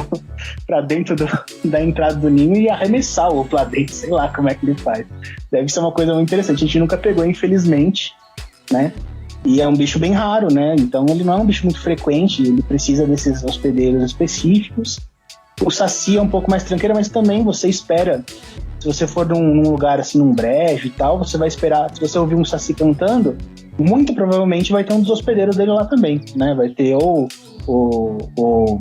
pra dentro da entrada do ninho e arremessar o ovo lá dentro. Sei lá como é que ele faz. Deve ser uma coisa muito interessante. A gente nunca pegou, infelizmente, né? E é um bicho bem raro, né? Então ele não é um bicho muito frequente, ele precisa desses hospedeiros específicos. O saci é um pouco mais tranqueiro, mas também você espera, se você for num lugar assim, num brejo e tal, você vai esperar, se você ouvir um saci cantando, muito provavelmente vai ter um dos hospedeiros dele lá também, né? Vai ter ou o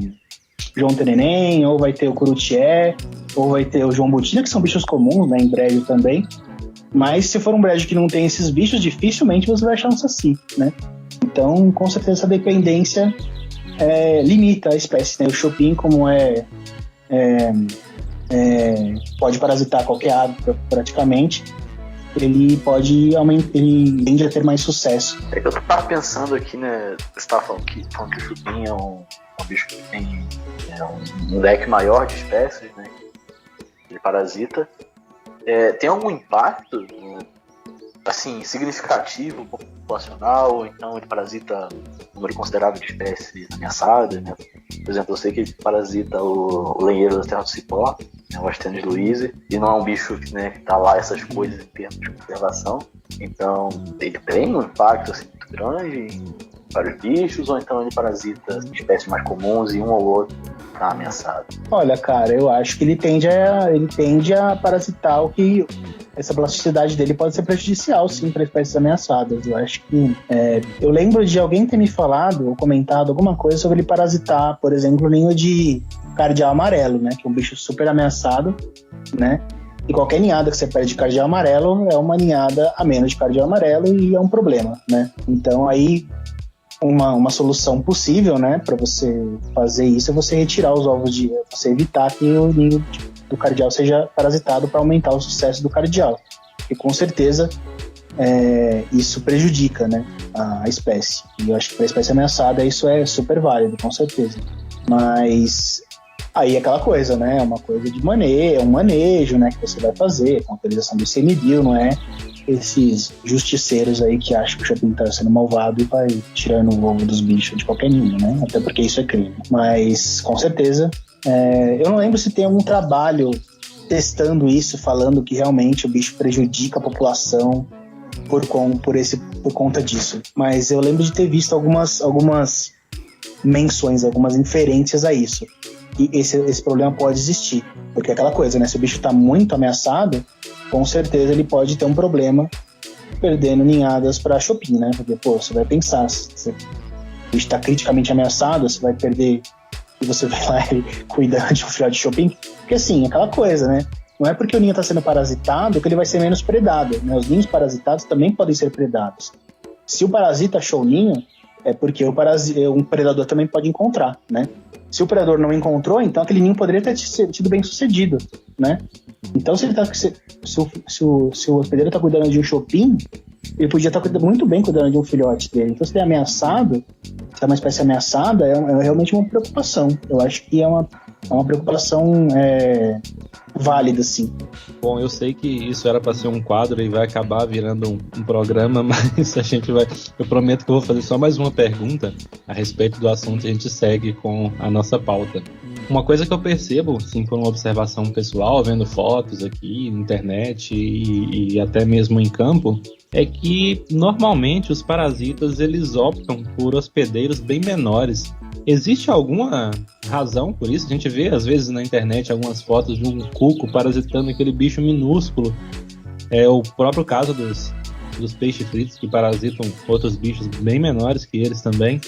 João Tereném, ou vai ter o Curutié, ou vai ter o João Botina, que são bichos comuns, né, em brejo também. Mas se for um brejo que não tem esses bichos, dificilmente você vai achar um saci, né? Então, com certeza, essa dependência limita a espécie, né? O Chopin, como pode parasitar qualquer ave praticamente, ele tende a ter mais sucesso. Eu tava pensando aqui, né? Você estava falando que o Chopin é um bicho que tem um leque maior de espécies, né? Ele parasita. Tem algum impacto, assim, significativo, populacional, ou então ele parasita um número considerável de espécies ameaçadas, né? Por exemplo, eu sei que ele parasita o lenheiro da Terra do Cipó, né, o Astenes luizi, e não é um bicho, né, que tá lá essas coisas em termos de conservação. Então, ele tem um impacto assim, muito grande para os bichos, ou então ele parasita espécies mais comuns e um ou outro tá ameaçado? Olha, cara, eu acho que ele tende a parasitar o que... Essa plasticidade dele pode ser prejudicial, sim, para espécies ameaçadas. Eu acho que... eu lembro de alguém ter me falado ou comentado alguma coisa sobre ele parasitar, por exemplo, o ninho de cardeal amarelo, né? Que é um bicho super ameaçado, né? E qualquer ninhada que você perde de cardeal amarelo é uma ninhada a menos de cardeal amarelo e é um problema, né? Então, aí... Uma solução possível, né, para você fazer isso é você retirar os ovos você evitar que o ninho do cardeal seja parasitado para aumentar o sucesso do cardeal. E com certeza isso prejudica, né, a espécie. E eu acho que para a espécie ameaçada isso é super válido, com certeza. Mas aí é aquela coisa, né, é uma coisa de manejo, é um manejo, né, que você vai fazer, com a autorização do ICMBio, não é esses justiceiros aí que acham que o shopping está sendo malvado e vai tirando o ovo dos bichos de qualquer ninho, né, até porque isso é crime. Mas, com certeza, eu não lembro se tem algum trabalho testando isso, falando que realmente o bicho prejudica a população por conta disso. Mas eu lembro de ter visto algumas menções, algumas inferências a isso. E esse problema pode existir. Porque é aquela coisa, né? Se o bicho está muito ameaçado, com certeza ele pode ter um problema perdendo ninhadas para shopping, né? Porque, você vai pensar, se o bicho está criticamente ameaçado, você vai perder e você vai lá e cuidar de um filhote de shopping. Porque assim, aquela coisa, né? Não é porque o ninho está sendo parasitado que ele vai ser menos predado, né? Os ninhos parasitados também podem ser predados. Se o parasita achou o ninho, é porque um predador também pode encontrar, né? Se o predador não encontrou, então aquele ninho poderia ter sido bem sucedido, né? Então se o hospedeiro está cuidando de um shopping, ele podia estar muito bem cuidando de um filhote dele. Então se ele é ameaçado, se é uma espécie ameaçada, é realmente uma preocupação. Eu acho que é uma preocupação válida, sim. Bom, eu sei que isso era para ser um quadro e vai acabar virando um programa, mas eu prometo que eu vou fazer só mais uma pergunta a respeito do assunto e a gente segue com a nossa pauta. Uma coisa que eu percebo, sim, por uma observação pessoal, vendo fotos aqui, internet e até mesmo em campo, é que normalmente os parasitas eles optam por hospedeiros bem menores. Existe alguma razão por isso? A gente vê às vezes na internet algumas fotos de um cuco parasitando aquele bicho minúsculo. É o próprio caso dos peixes fritos que parasitam outros bichos bem menores que eles também.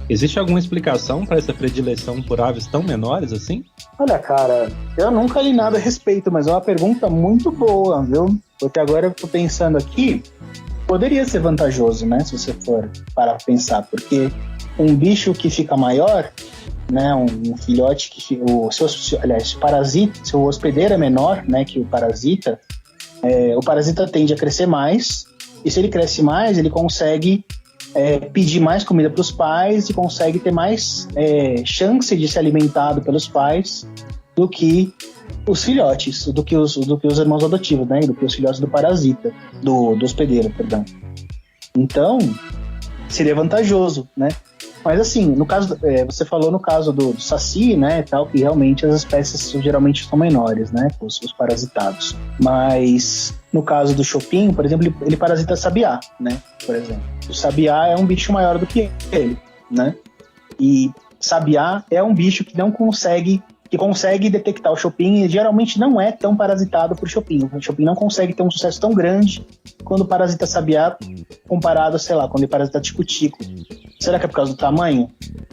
Existe alguma explicação para essa predileção por aves tão menores assim? Olha, cara, eu nunca li nada a respeito, mas é uma pergunta muito boa, viu? Porque agora eu tô pensando aqui, poderia ser vantajoso, né? Se você for parar pra pensar, porque um bicho que fica maior, né? Um filhote que se o parasita, se o hospedeiro é menor, né? Que o parasita tende a crescer mais, e se ele cresce mais, ele consegue pedir mais comida para os pais e consegue ter mais chance de ser alimentado pelos pais do que os filhotes, do que os irmãos adotivos, né? Do que os filhotes do parasita, do hospedeiro, perdão. Então, seria vantajoso, né? Mas assim, no caso, você falou no caso do saci, né, tal, que realmente as espécies geralmente são menores, né, os parasitados. Mas no caso do choupinho, por exemplo, ele parasita sabiá, né, por exemplo. O sabiá é um bicho maior do que ele, né? E sabiá é um bicho que consegue detectar o choupinho e geralmente não é tão parasitado por choupinho. O choupinho não consegue ter um sucesso tão grande quando parasita sabiá comparado, sei lá, quando ele parasita tico-tico. Será que é por causa do tamanho?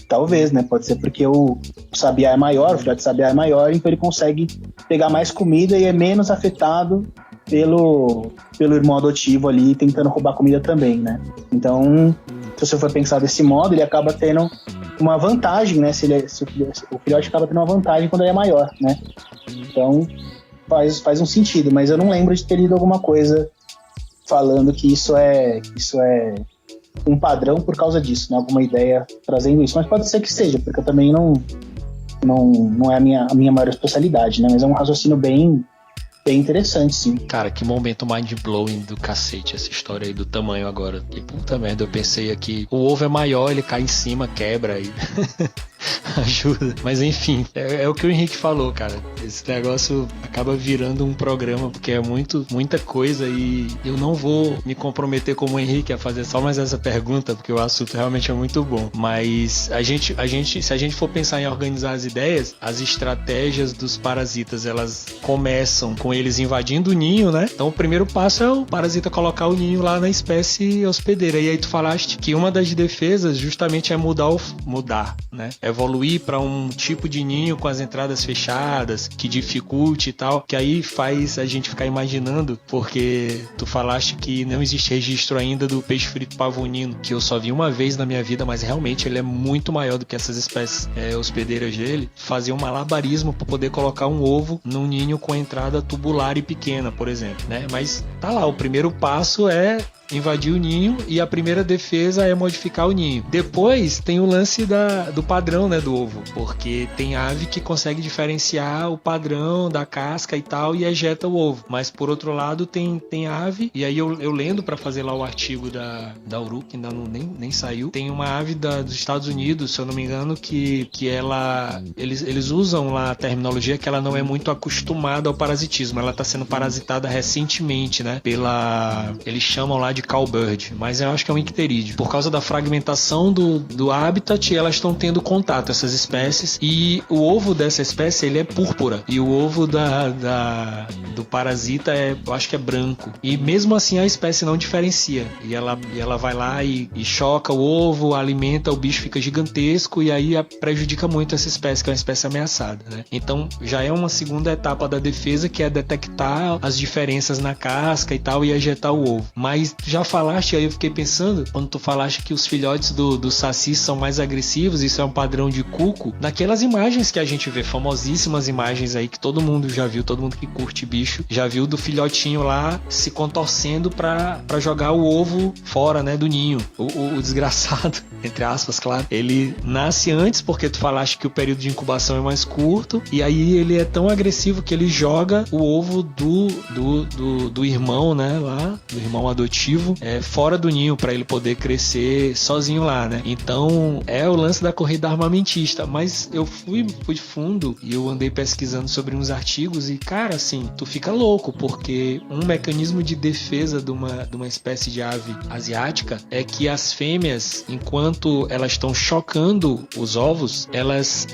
Talvez, né? Pode ser porque o sabiá é maior, o filhote de sabiá é maior, então ele consegue pegar mais comida e é menos afetado pelo irmão adotivo ali tentando roubar comida também, né? Então, se você for pensar desse modo, ele acaba tendo uma vantagem, né? O filhote acaba tendo uma vantagem quando ele é maior, né? Então, faz um sentido, mas eu não lembro de ter lido alguma coisa falando que isso é um padrão por causa disso, né? Alguma ideia trazendo isso, mas pode ser que seja, porque eu também não é a minha maior especialidade, né? Mas é um raciocínio bem interessante, sim. Cara, que momento mind-blowing do cacete essa história aí do tamanho agora. Que puta merda, eu pensei aqui, o ovo é maior, ele cai em cima, quebra e ajuda. Mas enfim, é o que o Henrique falou, cara. Esse negócio acaba virando um programa, porque é muita coisa e eu não vou me comprometer como o Henrique a fazer só mais essa pergunta, porque o assunto realmente é muito bom. Mas se a gente for pensar em organizar as ideias, as estratégias dos parasitas, elas começam com eles invadindo o ninho, né? Então o primeiro passo é o parasita colocar o ninho lá na espécie hospedeira. E aí tu falaste que uma das defesas justamente é mudar, né? Evoluir evoluir para um tipo de ninho com as entradas fechadas, que dificulte e tal, que aí faz a gente ficar imaginando, porque tu falaste que não existe registro ainda do peixe frito pavonino, que eu só vi uma vez na minha vida, mas realmente ele é muito maior do que essas espécies hospedeiras dele. Fazer um malabarismo para poder colocar um ovo num ninho com entrada tubular e pequena, por exemplo, né? Mas tá lá, o primeiro passo é invadir o ninho e a primeira defesa é modificar o ninho. Depois tem o lance do padrão, né, do ovo, porque tem ave que consegue diferenciar o padrão da casca e tal e ejeta o ovo. Mas por outro lado tem ave, e aí eu lendo para fazer lá o artigo da Uru, que ainda nem saiu, tem uma ave dos Estados Unidos, se eu não me engano, que ela eles usam lá a terminologia que ela não é muito acostumada ao parasitismo. Ela está sendo parasitada recentemente, né, eles chamam lá de cowbird, mas eu acho que é um icterídeo. Por causa da fragmentação do habitat, elas estão tendo contato, essas espécies, e o ovo dessa espécie, ele é púrpura, e o ovo do parasita eu acho que é branco. E mesmo assim a espécie não diferencia, e ela vai lá e choca o ovo, alimenta, o bicho fica gigantesco, e aí prejudica muito essa espécie, que é uma espécie ameaçada, né? Então já é uma segunda etapa da defesa, que é detectar as diferenças na casca e tal, e ejetar o ovo. Mas já falaste, aí eu fiquei pensando, quando tu falaste que os filhotes do saci são mais agressivos, isso é um padrão de cuco, naquelas imagens que a gente vê, famosíssimas imagens aí que todo mundo já viu, todo mundo que curte bicho, já viu do filhotinho lá se contorcendo pra jogar o ovo fora, né, do ninho. O desgraçado, entre aspas, claro, ele nasce antes, porque tu falaste que o período de incubação é mais curto, e aí ele é tão agressivo que ele joga o ovo do irmão, né, lá, do irmão adotivo, fora do ninho, para ele poder crescer sozinho lá, né? Então é o lance da corrida armamentista. Mas eu fui fundo e eu andei pesquisando sobre uns artigos e, cara, assim, tu fica louco, porque um mecanismo de defesa de uma espécie de ave asiática é que as fêmeas, enquanto elas estão chocando os ovos, elas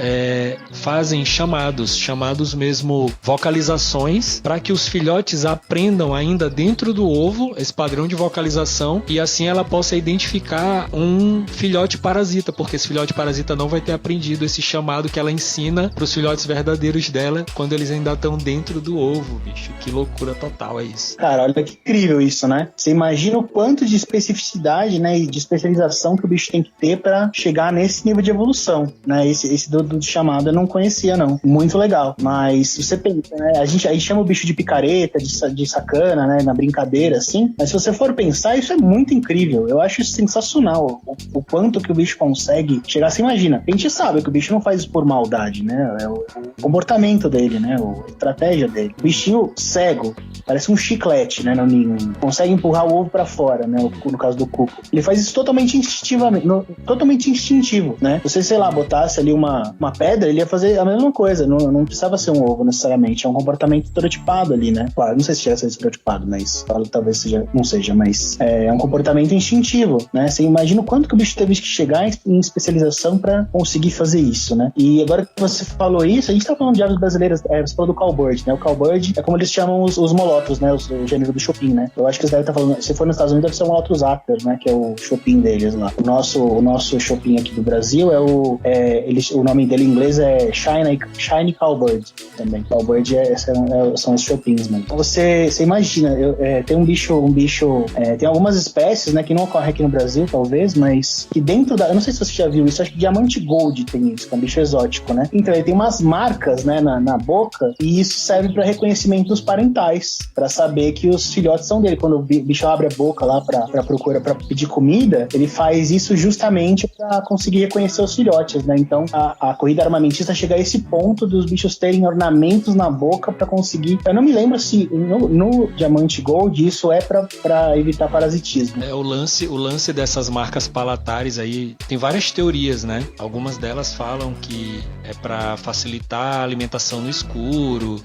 fazem chamados mesmo, vocalizações, para que os filhotes aprendam ainda dentro do ovo esse padrão de vocalização, e assim ela possa identificar um filhote parasita, porque esse filhote parasita não vai ter aprendido esse chamado que ela ensina para os filhotes verdadeiros dela quando eles ainda estão dentro do ovo, bicho. Que loucura total é isso. Cara, olha que incrível isso, né? Você imagina o quanto de especificidade, né, e de especialização que o bicho tem que ter para chegar nesse nível de evolução, né? Esse do chamado eu não conhecia, não. Muito legal. Mas se você pensa, né, a gente aí chama o bicho de picareta, de sacana, né, na brincadeira, assim, mas se você for pensar, isso é muito incrível. Eu acho isso sensacional. O quanto que o bicho consegue chegar. Você imagina, a gente sabe que o bicho não faz isso por maldade, né? É o comportamento dele, né? A estratégia dele. O bichinho cego, parece um chiclete, né? No ninho. Consegue empurrar o ovo pra fora, né? No caso do cuco. Ele faz isso totalmente instintivamente, totalmente instintivo, né? Se você, sei lá, botasse ali uma pedra, ele ia fazer a mesma coisa. Não precisava ser um ovo necessariamente. É um comportamento estereotipado ali, né? Claro, não sei se chega a ser estereotipado, mas talvez não seja, mas é um comportamento instintivo, né? Você imagina o quanto que o bicho teve que chegar em especialização para conseguir fazer isso, né? E agora que você falou isso, a gente tá falando de aves brasileiras, você falou do cowbird, né? O cowbird é como eles chamam os molotos, né? O gênero do chopin, né? Eu acho que você deve estar falando, se for nos Estados Unidos, deve ser o molotus acter, né? Que é o chopin deles lá. O nosso chopin aqui do Brasil o nome dele em inglês é Shiny Cowbird também. Cowbird são os chopins, né? Então você imagina, tem um bicho, tem algumas espécies, né, que não ocorrem aqui no Brasil, talvez, mas que dentro eu não sei se você já viu isso, acho que diamante gold tem isso, que é um bicho exótico, né? Então ele tem umas marcas, né, na boca, e isso serve para reconhecimento dos parentais, para saber que os filhotes são dele. Quando o bicho abre a boca lá para procurar, para pedir comida, ele faz isso justamente para conseguir reconhecer os filhotes, né? Então a corrida armamentista chega a esse ponto dos bichos terem ornamentos na boca para conseguir. Eu não me lembro se no diamante gold isso é para evitar parasitismo. O lance dessas marcas palatares aí, tem várias teorias, né? Algumas delas falam que é para facilitar a alimentação no escuro.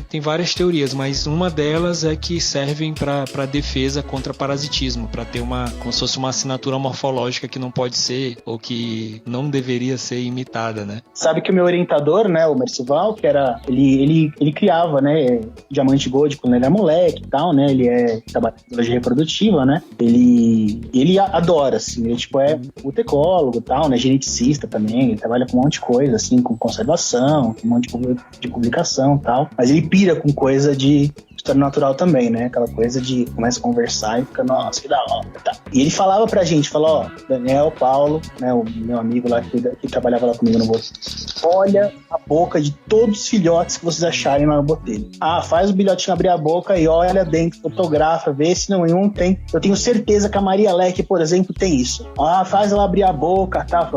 Tem várias teorias, mas uma delas é que servem para defesa contra parasitismo, para ter como se fosse uma assinatura morfológica que não pode ser, ou que não deveria ser imitada, né? Sabe que o meu orientador, né, o Mercival, que era, ele criava, né, diamante gold quando ele era moleque e tal, né? Ele trabalha em biologia reprodutiva, né? Ele adora, assim, ele tipo é ecólogo e tal, né? Geneticista também, ele trabalha com um monte de coisa, assim, com conservação, com um monte de publicação e tal, mas ele pira com coisa de história natural também, né? Aquela coisa de começa a conversar e fica, nossa, que da hora, tá. E ele falava pra gente, falou, Daniel, Paulo, né, o meu amigo lá que trabalhava lá comigo no botelho, olha a boca de todos os filhotes que vocês acharem no botelho. Faz o bilhotinho abrir a boca e olha dentro, fotografa, vê se nenhum tem. Eu tenho certeza que a Maria Leque, por exemplo, tem isso. Faz ela abrir a boca, tá?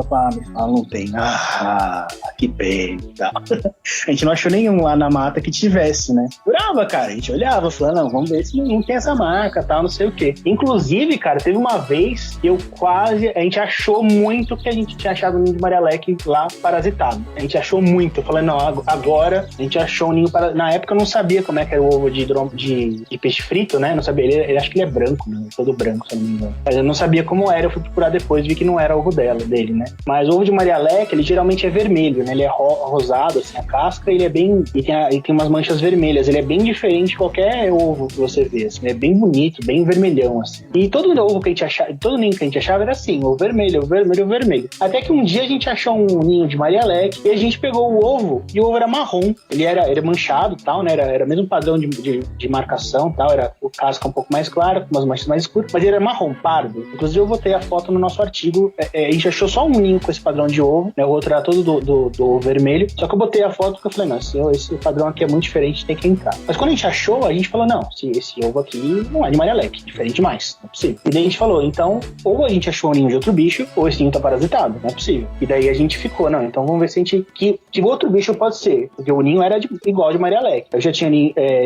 Ela não tem. Que bem, tá. A gente não achou nenhum lá na mata que tivesse, né? Brava, cara, a gente olhava, falando, não, vamos ver se não tem essa marca, tal, não sei o quê. Inclusive, cara, teve uma vez que a gente achou muito que a gente tinha achado o ninho de Maria Leque lá parasitado. A gente achou muito. Eu falei, não, agora a gente achou um ninho parasitado. Na época eu não sabia como é que era o ovo de peixe frito, né? Não sabia, ele acho que ele é branco, né? Todo branco, se eu não me engano. Mas eu não sabia como era, eu fui procurar depois, vi que não era ovo dele, né? Mas o ovo de Maria Leque, ele geralmente é vermelho, né? Ele é rosado, assim, a casca, ele é bem... E tem umas manchas vermelhas, ele é bem diferente de qualquer ovo que você vê, assim, é bem bonito, bem vermelhão, assim. E todo ovo que a gente achava, todo ninho que a gente achava era assim, ovo vermelho, ovo vermelho, ovo vermelho. Até que um dia a gente achou um ninho de Maria Leque e a gente pegou o ovo e o ovo era marrom. Ele era manchado e tal, né? Era o mesmo padrão de marcação e tal, era o casca um pouco mais claro, com umas manchas mais escuras, mas ele era marrom, pardo. Inclusive eu botei a foto no nosso artigo, a gente achou só um ninho com esse padrão de ovo, né? O outro era todo do ovo vermelho, só que eu botei a foto porque eu falei, não, esse padrão aqui é muito diferente, tem que entrar. Mas quando a gente achou, a gente falou, não, esse ovo aqui não é de Maria Leque, diferente demais, não é possível. E daí a gente falou, então, ou a gente achou um ninho de outro bicho, ou esse ninho tá parasitado, não é possível. E daí a gente ficou, não, então vamos ver se a gente... Que outro bicho pode ser? Porque o ninho era igual de Maria Leque. Eu já tinha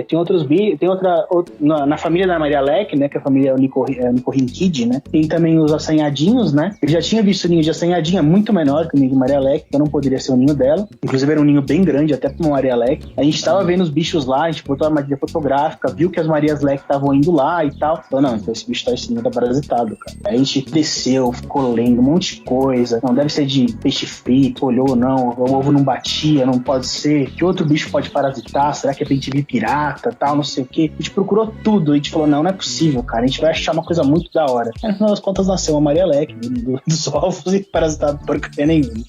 tem outros bichos, tem outra na família da Maria Leque, né, que a família é o Nicorrinquidae, né, tem também os assanhadinhos, né, eu já tinha visto o ninho de assanhadinha muito menor que o ninho de Maria Leque, então não poderia ser o ninho dela, inclusive era um ninho bem grande, até pra uma Maria Leque. A gente tava vendo os bichos lá, a gente botou a armadilha fotográfica, viu que as Marias Leque estavam indo lá e tal, falou, não, então esse ninho tá parasitado, cara. Aí a gente desceu, ficou lendo um monte de coisa, não, deve ser de peixe frito, olhou, não, o ovo não batia, não pode ser, que outro bicho pode parasitar, será que é bem-te-vi pirata, tal, não sei o que. A gente procurou tudo, a gente falou, não é possível, cara, a gente vai achar uma coisa muito da hora. Aí, no final das contas, nasceu uma Maria Leque dos ovos e parasitado porcaria nenhuma.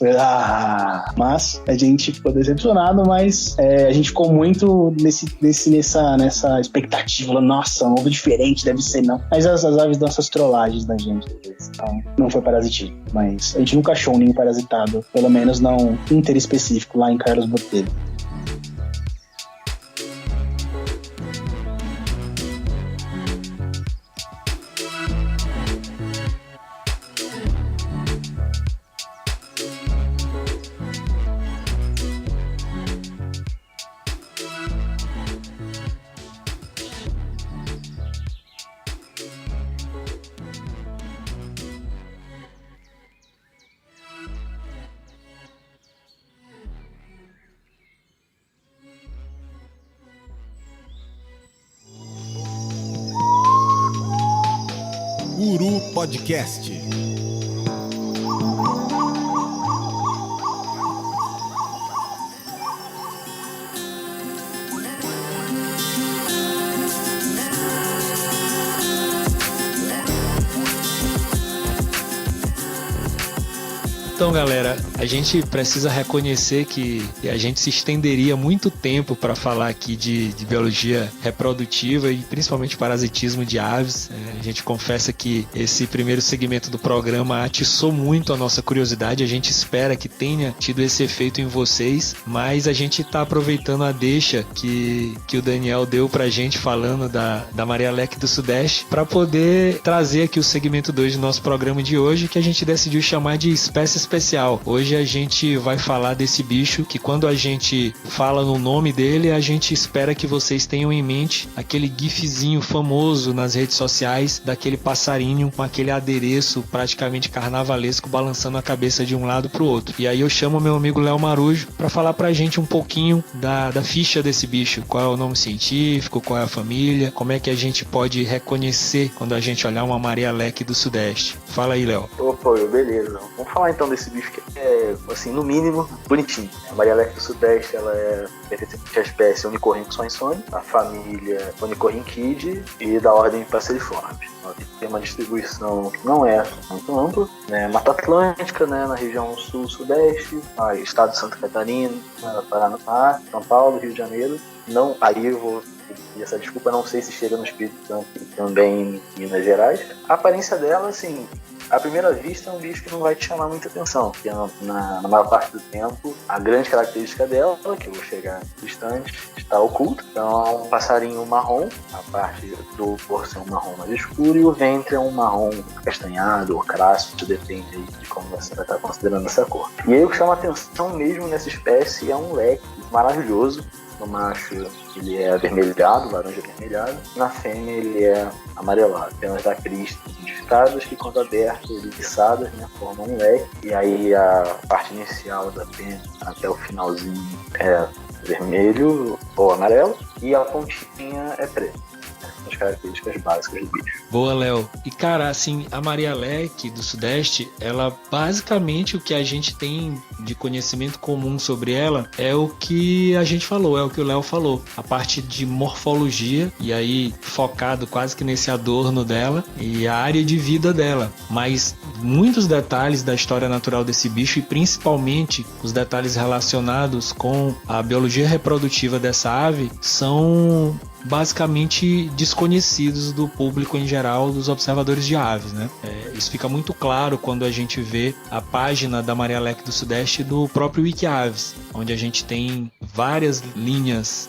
Mas a gente ficou decepcionado, mas a gente ficou muito nessa expectativa, nossa, um ovo diferente, deve ser, não. Mas as aves dão essas trollagens da gente, então não foi parasitismo, mas a gente nunca achou um ninho parasitado, pelo menos não interespecífico lá em Carlos Botelho. Uru Podcast. Então, galera, a gente precisa reconhecer que a gente se estenderia muito tempo para falar aqui de biologia reprodutiva e principalmente parasitismo de aves. A gente confessa que esse primeiro segmento do programa atiçou muito a nossa curiosidade. A gente espera que tenha tido esse efeito em vocês, mas a gente está aproveitando a deixa que o Daniel deu para a gente falando da Maria Leque do Sudeste para poder trazer aqui o segmento 2 do nosso programa de hoje, que a gente decidiu chamar de espécie especial. Hoje a gente vai falar desse bicho que, quando a gente fala no nome dele, a gente espera que vocês tenham em mente aquele gifzinho famoso nas redes sociais daquele passarinho com aquele adereço praticamente carnavalesco balançando a cabeça de um lado pro outro. E aí eu chamo meu amigo Léo Marujo para falar pra gente um pouquinho da ficha desse bicho. Qual é o nome científico, qual é a família, como é que a gente pode reconhecer quando a gente olhar uma Maria Leque do Sudeste. Fala aí, Léo. Opa, beleza. Vamos falar então desse esse bicho que é, assim, no mínimo, bonitinho. A Maria Leque do Sudeste, ela é pertencente à espécie Onicorhynchus swansoni, a família Onicorhynchidae e da ordem Passeriformes. Ela tem uma distribuição que não é muito ampla, né? Mata Atlântica, né? Na região sul-sudeste, estado de Santa Catarina, Paraná, São Paulo, Rio de Janeiro. Não, aí eu vou pedir essa desculpa, não sei se chega no Espírito Santo e também em Minas Gerais. A aparência dela, assim, à primeira vista é um bicho que não vai te chamar muita atenção, porque na maior parte do tempo a grande característica dela, que eu vou chegar distante, está oculta. Então é um passarinho marrom, a parte do dorso é um marrom mais escuro e o ventre é um marrom castanhado ou crasso, depende aí de como você vai estar considerando essa cor. E aí o que chama atenção mesmo nessa espécie é um leque maravilhoso. No macho ele é avermelhado, laranja avermelhado. Na fêmea ele é amarelado. Penas da crista modificadas que, quando abertas e liçadas, né, formam um leque. E aí a parte inicial da pena até o finalzinho é vermelho ou amarelo. E a pontinha é preta. As características básicas do bicho. Boa, Léo. E cara, assim, a Maria Leque do Sudeste, ela basicamente o que a gente tem de conhecimento comum sobre ela é o que a gente falou, é o que o Léo falou. A parte de morfologia, e aí focado quase que nesse adorno dela e a área de vida dela. Mas muitos detalhes da história natural desse bicho e principalmente os detalhes relacionados com a biologia reprodutiva dessa ave são basicamente desconhecidos do público em geral, dos observadores de aves, né? Isso fica muito claro quando a gente vê a página da Maria Leque do Sudeste do próprio Wikiaves, onde a gente tem várias linhas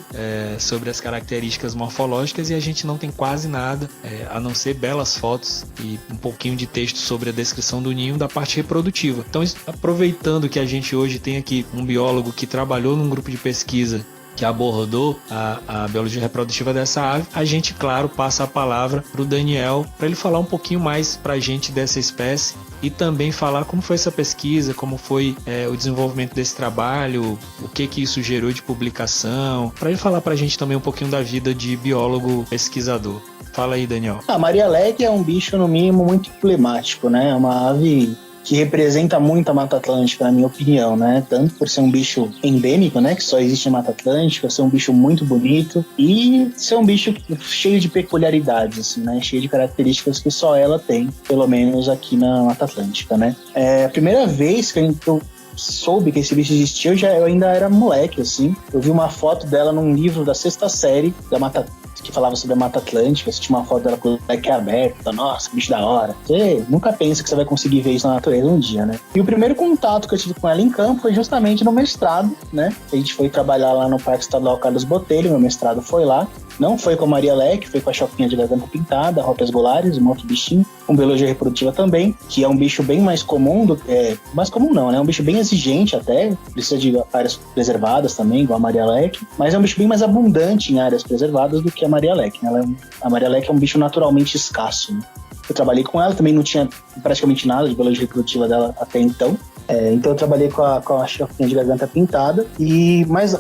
sobre as características morfológicas e a gente não tem quase nada, a não ser belas fotos e um pouquinho de texto sobre a descrição do ninho da parte reprodutiva. Então, aproveitando que a gente hoje tem aqui um biólogo que trabalhou num grupo de pesquisa que abordou a biologia reprodutiva dessa ave, a gente, claro, passa a palavra para o Daniel, para ele falar um pouquinho mais para a gente dessa espécie e também falar como foi essa pesquisa, como foi o desenvolvimento desse trabalho, o que isso gerou de publicação, para ele falar para a gente também um pouquinho da vida de biólogo pesquisador. Fala aí, Daniel. A Maria Leque é um bicho, no mínimo, muito emblemático, né? É uma ave que representa muito a Mata Atlântica, na minha opinião, né? Tanto por ser um bicho endêmico, né? Que só existe na Mata Atlântica, ser um bicho muito bonito e ser um bicho cheio de peculiaridades, assim, né? Cheio de características que só ela tem, pelo menos aqui na Mata Atlântica, né? A primeira vez que eu soube que esse bicho existia, eu ainda era moleque, assim. Eu vi uma foto dela num livro da 6ª série da Mata, que falava sobre a Mata Atlântica. Tinha uma foto dela com o leque aberto. Nossa, que bicho da hora. Você nunca pensa que você vai conseguir ver isso na natureza um dia, né? E o primeiro contato que eu tive com ela em campo foi justamente no mestrado, né? A gente foi trabalhar lá no Parque Estadual Carlos Botelho, meu mestrado foi lá. Não foi com a Maria Leque, foi com a chopinha de garganta pintada, Rópias gulares, um outro bichinho, com biologia reprodutiva também, que é um bicho bem mais comum, mais comum não, né? É um bicho bem exigente até, precisa de áreas preservadas também, igual a Maria Leque, mas é um bicho bem mais abundante em áreas preservadas do que a Maria Leque, né? A Maria Leque é um bicho naturalmente escasso, né? Eu trabalhei com ela, também não tinha praticamente nada de biologia reprodutiva dela até então. Então eu trabalhei com a chopinha de garganta pintada, mas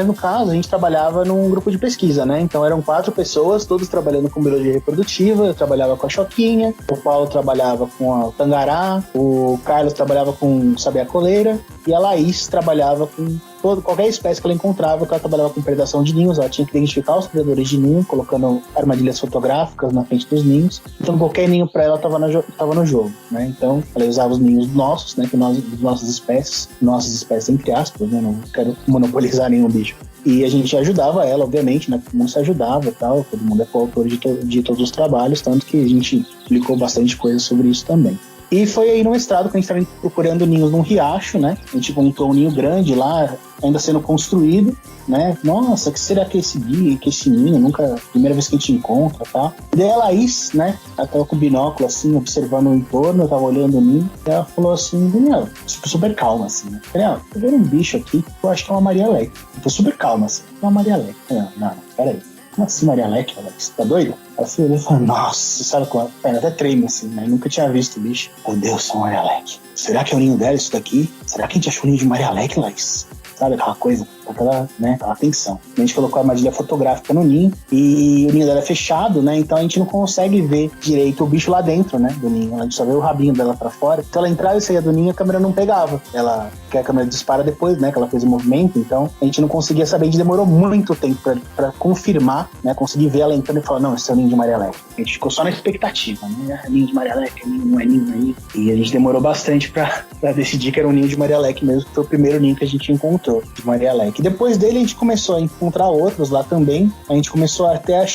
no caso a gente trabalhava num grupo de pesquisa, né? Então eram 4 pessoas, todos trabalhando com biologia reprodutiva. Eu trabalhava com a chopinha, o Paulo trabalhava com a tangará, o Carlos trabalhava com sabiá coleira e a Laís trabalhava com qualquer espécie que ela encontrava, que ela trabalhava com predação de ninhos. Ela tinha que identificar os predadores de ninho, colocando armadilhas fotográficas na frente dos ninhos. Então qualquer ninho para ela estava no jogo, né? Então ela usava os ninhos nossos, né? Nossas espécies entre aspas, né? Não quero monopolizar nenhum bicho. E a gente ajudava ela, obviamente, né? Todo mundo se ajudava e tal, todo mundo é coautor de todos os trabalhos, tanto que a gente publicou bastante coisa sobre isso também. E foi aí no mestrado que a gente estava procurando ninhos num riacho, né? A gente encontrou um ninho grande lá, ainda sendo construído, né? Nossa, que será que é esse ninho? Nunca, primeira vez que a gente encontra, tá? E daí a Laís, né? Ela tava com o binóculo, assim, observando o entorno, eu tava olhando o ninho, e ela falou assim, Daniel, super calma, assim, né? Daniel, tô vendo um bicho aqui que eu acho que é uma Maria Leque. Eu tô super calma, assim, uma Maria Leque. Não, peraí. Como assim Maria Leque, Alex? Tá doido? Ela olhou e falou, nossa, sabe como? Ela até treme assim, né? Nunca tinha visto o bicho. Meu Deus, Maria Leque. Será que é o ninho dela isso daqui? Será que a gente achou o ninho de Maria Leque, Alex? Sabe aquela coisa? aquela atenção. A gente colocou a armadilha fotográfica no ninho e o ninho dela é fechado, né? Então a gente não consegue ver direito o bicho lá dentro, né? Do ninho. A gente só vê o rabinho dela pra fora. Então ela entrava e saía do ninho, a câmera não pegava. Que a câmera dispara depois, né? Que ela fez o movimento. Então a gente não conseguia saber. A gente demorou muito tempo pra confirmar, né? Conseguir ver ela entrando e falar, não, esse é o ninho de Maria Leque. A gente ficou só na expectativa, né? Ninho de Maria Leque, não é ninho aí. E a gente demorou bastante pra decidir que era um ninho de Maria Leque mesmo, que foi o primeiro ninho que a gente encontrou de Maria Leque. Depois dele a gente começou a encontrar outros lá também. A gente começou até a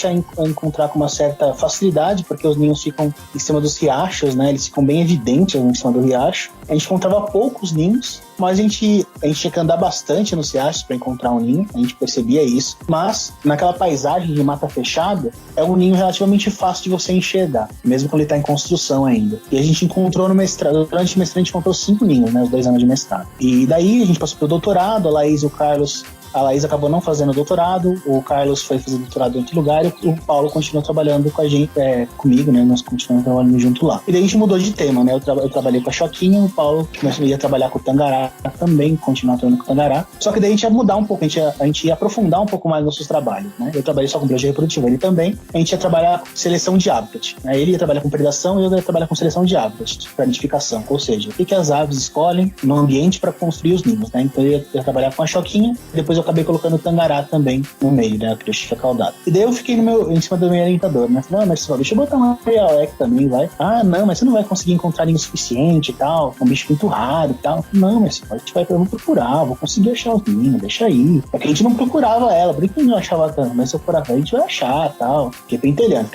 encontrar com uma certa facilidade, porque os ninhos ficam em cima dos riachos, né? Eles ficam bem evidentes em cima do riacho. A gente encontrava poucos ninhos, mas a gente tinha que andar bastante nos riachos para encontrar um ninho, a gente percebia isso. Mas naquela paisagem de mata fechada, é um ninho relativamente fácil de você enxergar, mesmo quando ele está em construção ainda. E a gente encontrou no mestrado, durante o mestrado a gente encontrou 5 ninhos, né? Os 2 anos de mestrado. E daí a gente passou pelo doutorado, a Laís e o Carlos. A Laís acabou não fazendo doutorado, o Carlos foi fazer doutorado em outro lugar e o Paulo continuou trabalhando com a gente, comigo, né? Nós continuamos trabalhando junto lá. E daí a gente mudou de tema, né? Eu trabalhei com a Choquinha, o Paulo ia trabalhar com o Tangará também, continuar trabalhando com o Tangará. Só que daí a gente ia mudar um pouco, a gente ia aprofundar um pouco mais nossos trabalhos, né? Eu trabalhei só com biologia reprodutiva, ele também. A gente ia trabalhar com seleção de habitat, né? Ele ia trabalhar com predação e eu ia trabalhar com seleção de habitat, para nidificação. Ou seja, o que as aves escolhem no ambiente para construir os ninhos, né? Então eu ia trabalhar com a Choquinha, depois eu acabei colocando o Tangará também no meio, né? A chifre caudado. E daí eu fiquei em cima do meu orientador, né? Falei, mas deixa eu botar uma Maria Leque também, vai. Ah, não, mas você não vai conseguir encontrar ninho suficiente e tal. É um bicho muito raro e tal. Não, mas eu vou procurar, vou conseguir achar os ninhos, deixa aí. É que a gente não procurava ela, por que não achava tanto? Mas se eu for a gente vai achar e tal. Fiquei pentelhando.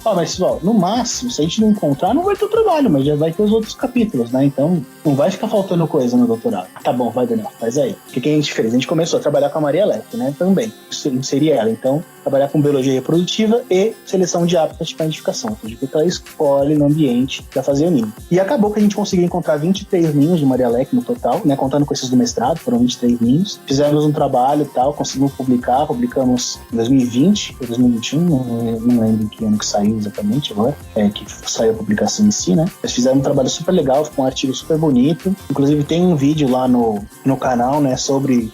Mas, no máximo, se a gente não encontrar, não vai ter o trabalho, mas já vai ter os outros capítulos, né? Então, não vai ficar faltando coisa no doutorado. Tá bom, vai, Daniel, faz aí. O que a gente fez? A gente começou a trabalhar com a Maria Leque, né? Também. Inserir ela, então, trabalhar com biologia reprodutiva e seleção de habitat para nidificação, ou seja, o que ela escolhe no ambiente para fazer o ninho. E acabou que a gente conseguiu encontrar 23 ninhos de Maria Leque no total, né? Contando com esses do mestrado, foram 23 ninhos. Fizemos um trabalho e tal, conseguimos publicamos em 2020 ou 2021, não lembro em que ano que saiu exatamente agora, que saiu a publicação em si, né? Mas fizemos um trabalho super legal, ficou um artigo super bonito. Inclusive tem um vídeo lá no canal, né, sobre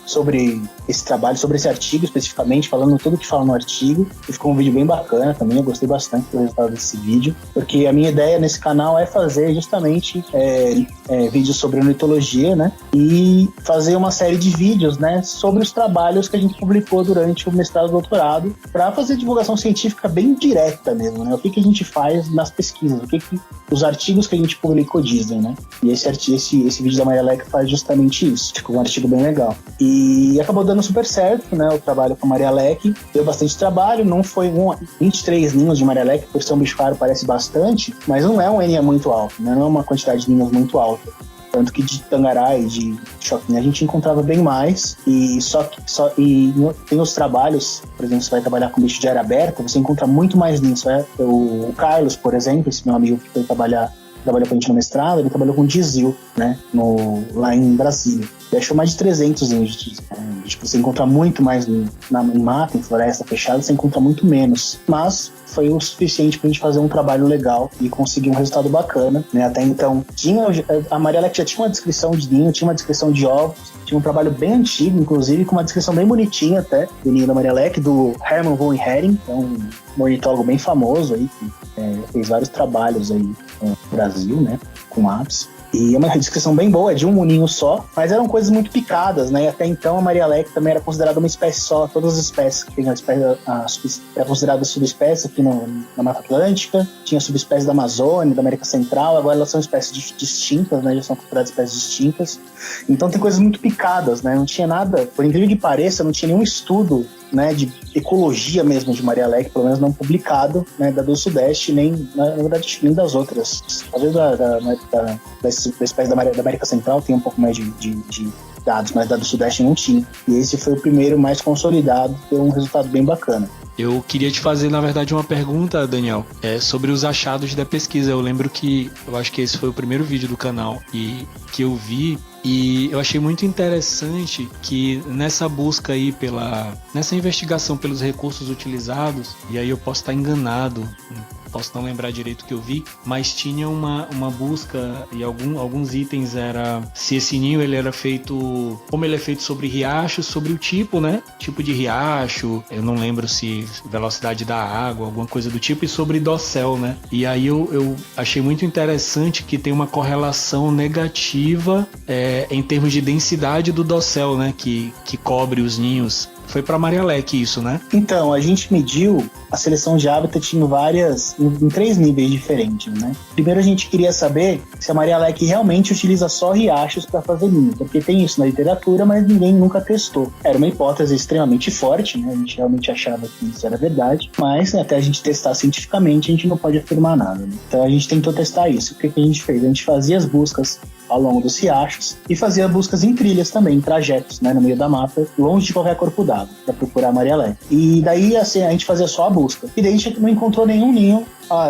esse trabalho, sobre esse artigo especificamente, falando tudo que fala no artigo. E ficou um vídeo bem bacana também, eu gostei bastante do resultado desse vídeo, porque a minha ideia nesse canal é fazer justamente vídeos sobre ornitologia, né? E fazer uma série de vídeos, né, sobre os trabalhos que a gente publicou durante o mestrado e doutorado, para fazer divulgação científica bem direta mesmo, né? O que a gente faz nas pesquisas, o que os artigos que a gente publicou dizem, né? E esse vídeo da Maria Leque faz justamente isso. Ficou um artigo bem legal. E acabou dando super certo, né? O trabalho com a Maria Leque. Deu bastante trabalho, não foi 23 ninhos de Maria Leque, por ser um bicho raro parece bastante, mas não é um NA muito alto, né? Não é uma quantidade de ninhos muito alta. Tanto que de Tangará e de Choquinha a gente encontrava bem mais. E tem os trabalhos, por exemplo, você vai trabalhar com bicho de área aberta, você encontra muito mais ninhos. O Carlos, por exemplo, esse meu amigo que foi trabalhou com a gente no mestrado, ele trabalhou com Dizil, né, lá em Brasília. Ele achou mais de 300 índios. Tipo, você encontra muito mais em mata, em floresta fechada, você encontra muito menos. Mas foi o suficiente pra gente fazer um trabalho legal e conseguir um resultado bacana, né? Até então, a Maria Leque já tinha uma descrição de ninho, tinha uma descrição de ovos, tinha um trabalho bem antigo, inclusive, com uma descrição bem bonitinha até, do ninho da Maria Leque, do Hermann von Hering, que é um ornitólogo bem famoso aí, que fez vários trabalhos aí no Brasil, né, com aves. E é uma descrição bem boa, é de um ninho só, mas eram coisas muito picadas, né? E até então a Maria Leque também era considerada uma espécie só. Todas as espécies que tem era considerada subespécie aqui na Mata Atlântica, tinha subespécies da Amazônia, da América Central, agora elas são espécies distintas, né? Já são consideradas espécies distintas. Então tem coisas muito picadas, né? Não tinha nada, por incrível que pareça, não tinha nenhum estudo, né, de ecologia mesmo de Maria Leque, pelo menos não publicado, né, da do Sudeste, nem, na verdade, nem das outras. Talvez da espécie da América Central tem um pouco mais de dados, mas da do Sudeste não tinha. E esse foi o primeiro mais consolidado, deu um resultado bem bacana. Eu queria te fazer, na verdade, uma pergunta, Daniel, sobre os achados da pesquisa. Eu lembro que, eu acho que esse foi o primeiro vídeo do canal e que eu vi, e eu achei muito interessante que nessa busca aí nessa investigação pelos recursos utilizados, e aí eu posso estar enganado, posso não lembrar direito o que eu vi, mas tinha uma busca e alguns itens era se esse ninho ele era feito, como ele é feito sobre riacho, sobre o tipo, né? Tipo de riacho, eu não lembro se velocidade da água, alguma coisa do tipo, e sobre dossel, né? E aí eu achei muito interessante que tem uma correlação negativa em termos de densidade do dossel, né? Que cobre os ninhos. Foi para Maria Leque isso, né? Então, a gente mediu a seleção de hábitat em 3 níveis diferentes, né? Primeiro a gente queria saber se a Maria Leque realmente utiliza só riachos para fazer ninho, porque tem isso na literatura, mas ninguém nunca testou. Era uma hipótese extremamente forte, né? A gente realmente achava que isso era verdade, mas até a gente testar cientificamente, a gente não pode afirmar nada, né? Então a gente tentou testar isso. O que a gente fez? A gente fazia as buscas ao longo dos riachos e fazia buscas em trilhas também, em trajetos, né, no meio da mata, longe de qualquer corpo d'água, para procurar a Maria Leque. E daí, assim, a gente fazia só a busca. E daí a gente não encontrou nenhum ninho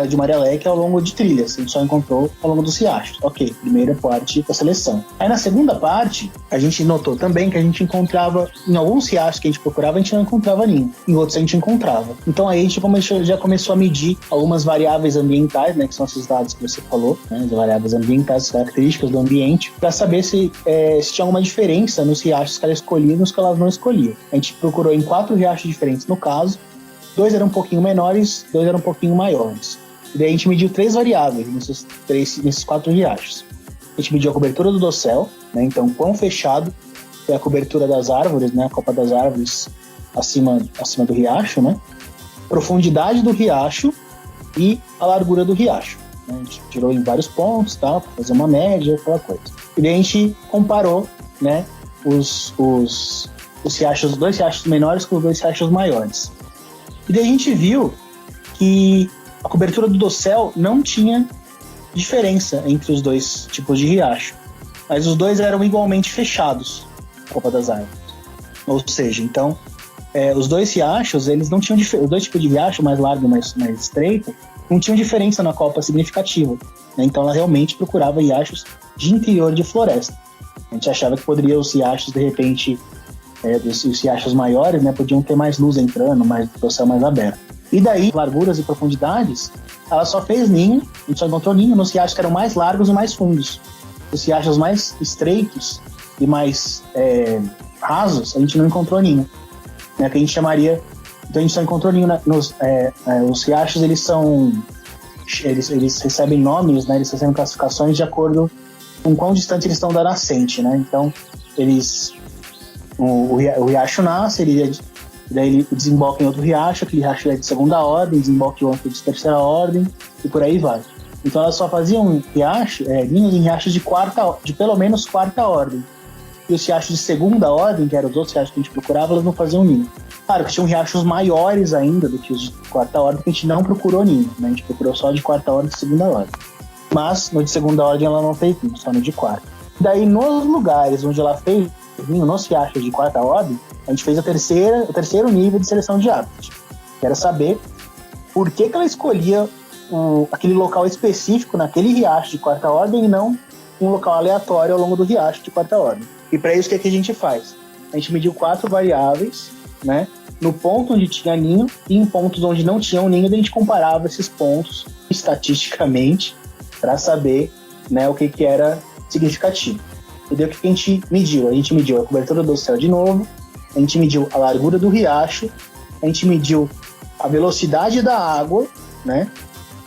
de Maria Leque ao longo de trilhas, a gente só encontrou ao longo dos riachos. Ok, primeira parte da seleção. Aí na segunda parte, a gente notou também que a gente encontrava, em alguns riachos que a gente procurava, a gente não encontrava ninho, em outros a gente encontrava. Então aí a gente já começou a medir algumas variáveis ambientais, né, que são esses dados que você falou, né, as variáveis ambientais, as características do ambiente, para saber se tinha alguma diferença nos riachos que ela escolhia e nos que ela não escolhia. A gente procurou em 4 riachos diferentes no caso, 2 eram um pouquinho menores, 2 eram um pouquinho maiores. E daí a gente mediu 3 variáveis nesses 4 riachos. A gente mediu a cobertura do dossel, né? Então quão fechado é a cobertura das árvores, né? A copa das árvores acima do riacho, né? Profundidade do riacho e a largura do riacho, né? A gente tirou em vários pontos, tá? Para fazer uma média, aquela coisa. E daí a gente comparou, né? Os riachos, 2 riachos menores com os 2 riachos maiores. E daí a gente viu que a cobertura do dossel não tinha diferença entre os 2 tipos de riacho, mas os 2 eram igualmente fechados, a copa das árvores. Ou seja, então, os 2 riachos, eles não tinham os 2 tipos de riacho, mais largo e mais estreito, não tinham diferença na copa significativa, né? Então ela realmente procurava riachos de interior de floresta. A gente achava que poderia os riachos, de repente, os riachos maiores, né, podiam ter mais luz entrando, mais dossel mais aberto. E daí, larguras e profundidades, ela só fez ninho, a gente só encontrou ninho nos riachos que eram mais largos e mais fundos. Os riachos mais estreitos e mais rasos, a gente não encontrou ninho, né, que a gente chamaria... Então a gente só encontrou ninho os riachos, eles recebem nomes, né, eles recebem classificações de acordo com quão distante eles estão da nascente, né? Então, o riacho nasce, daí ele desemboca em outro riacho, aquele riacho é de segunda ordem, desemboca em outro de terceira ordem, e por aí vai. Então elas só faziam ninhos em riachos de pelo menos quarta ordem. E os riachos de segunda ordem, que eram os outros riachos que a gente procurava, elas não faziam ninho. Claro que tinham riachos maiores ainda do que os de quarta ordem, que a gente não procurou ninho, né? A gente procurou só de quarta ordem e segunda ordem. Mas no de segunda ordem ela não fez ninho, só no de quarta. Daí nos lugares onde ela fez ninho, nos riachos de quarta ordem, a gente fez o terceiro nível de seleção de hábitat. Que era saber por que ela escolhia aquele local específico naquele riacho de quarta ordem e não um local aleatório ao longo do riacho de quarta ordem. E para isso, o que a gente faz? A gente mediu 4 variáveis, né? No ponto onde tinha ninho e em pontos onde não tinha um ninho, a gente comparava esses pontos estatisticamente para saber, né, o que era significativo. E daí o que a gente mediu? A gente mediu a cobertura do dossel de novo, a gente mediu a largura do riacho, a gente mediu a velocidade da água, né,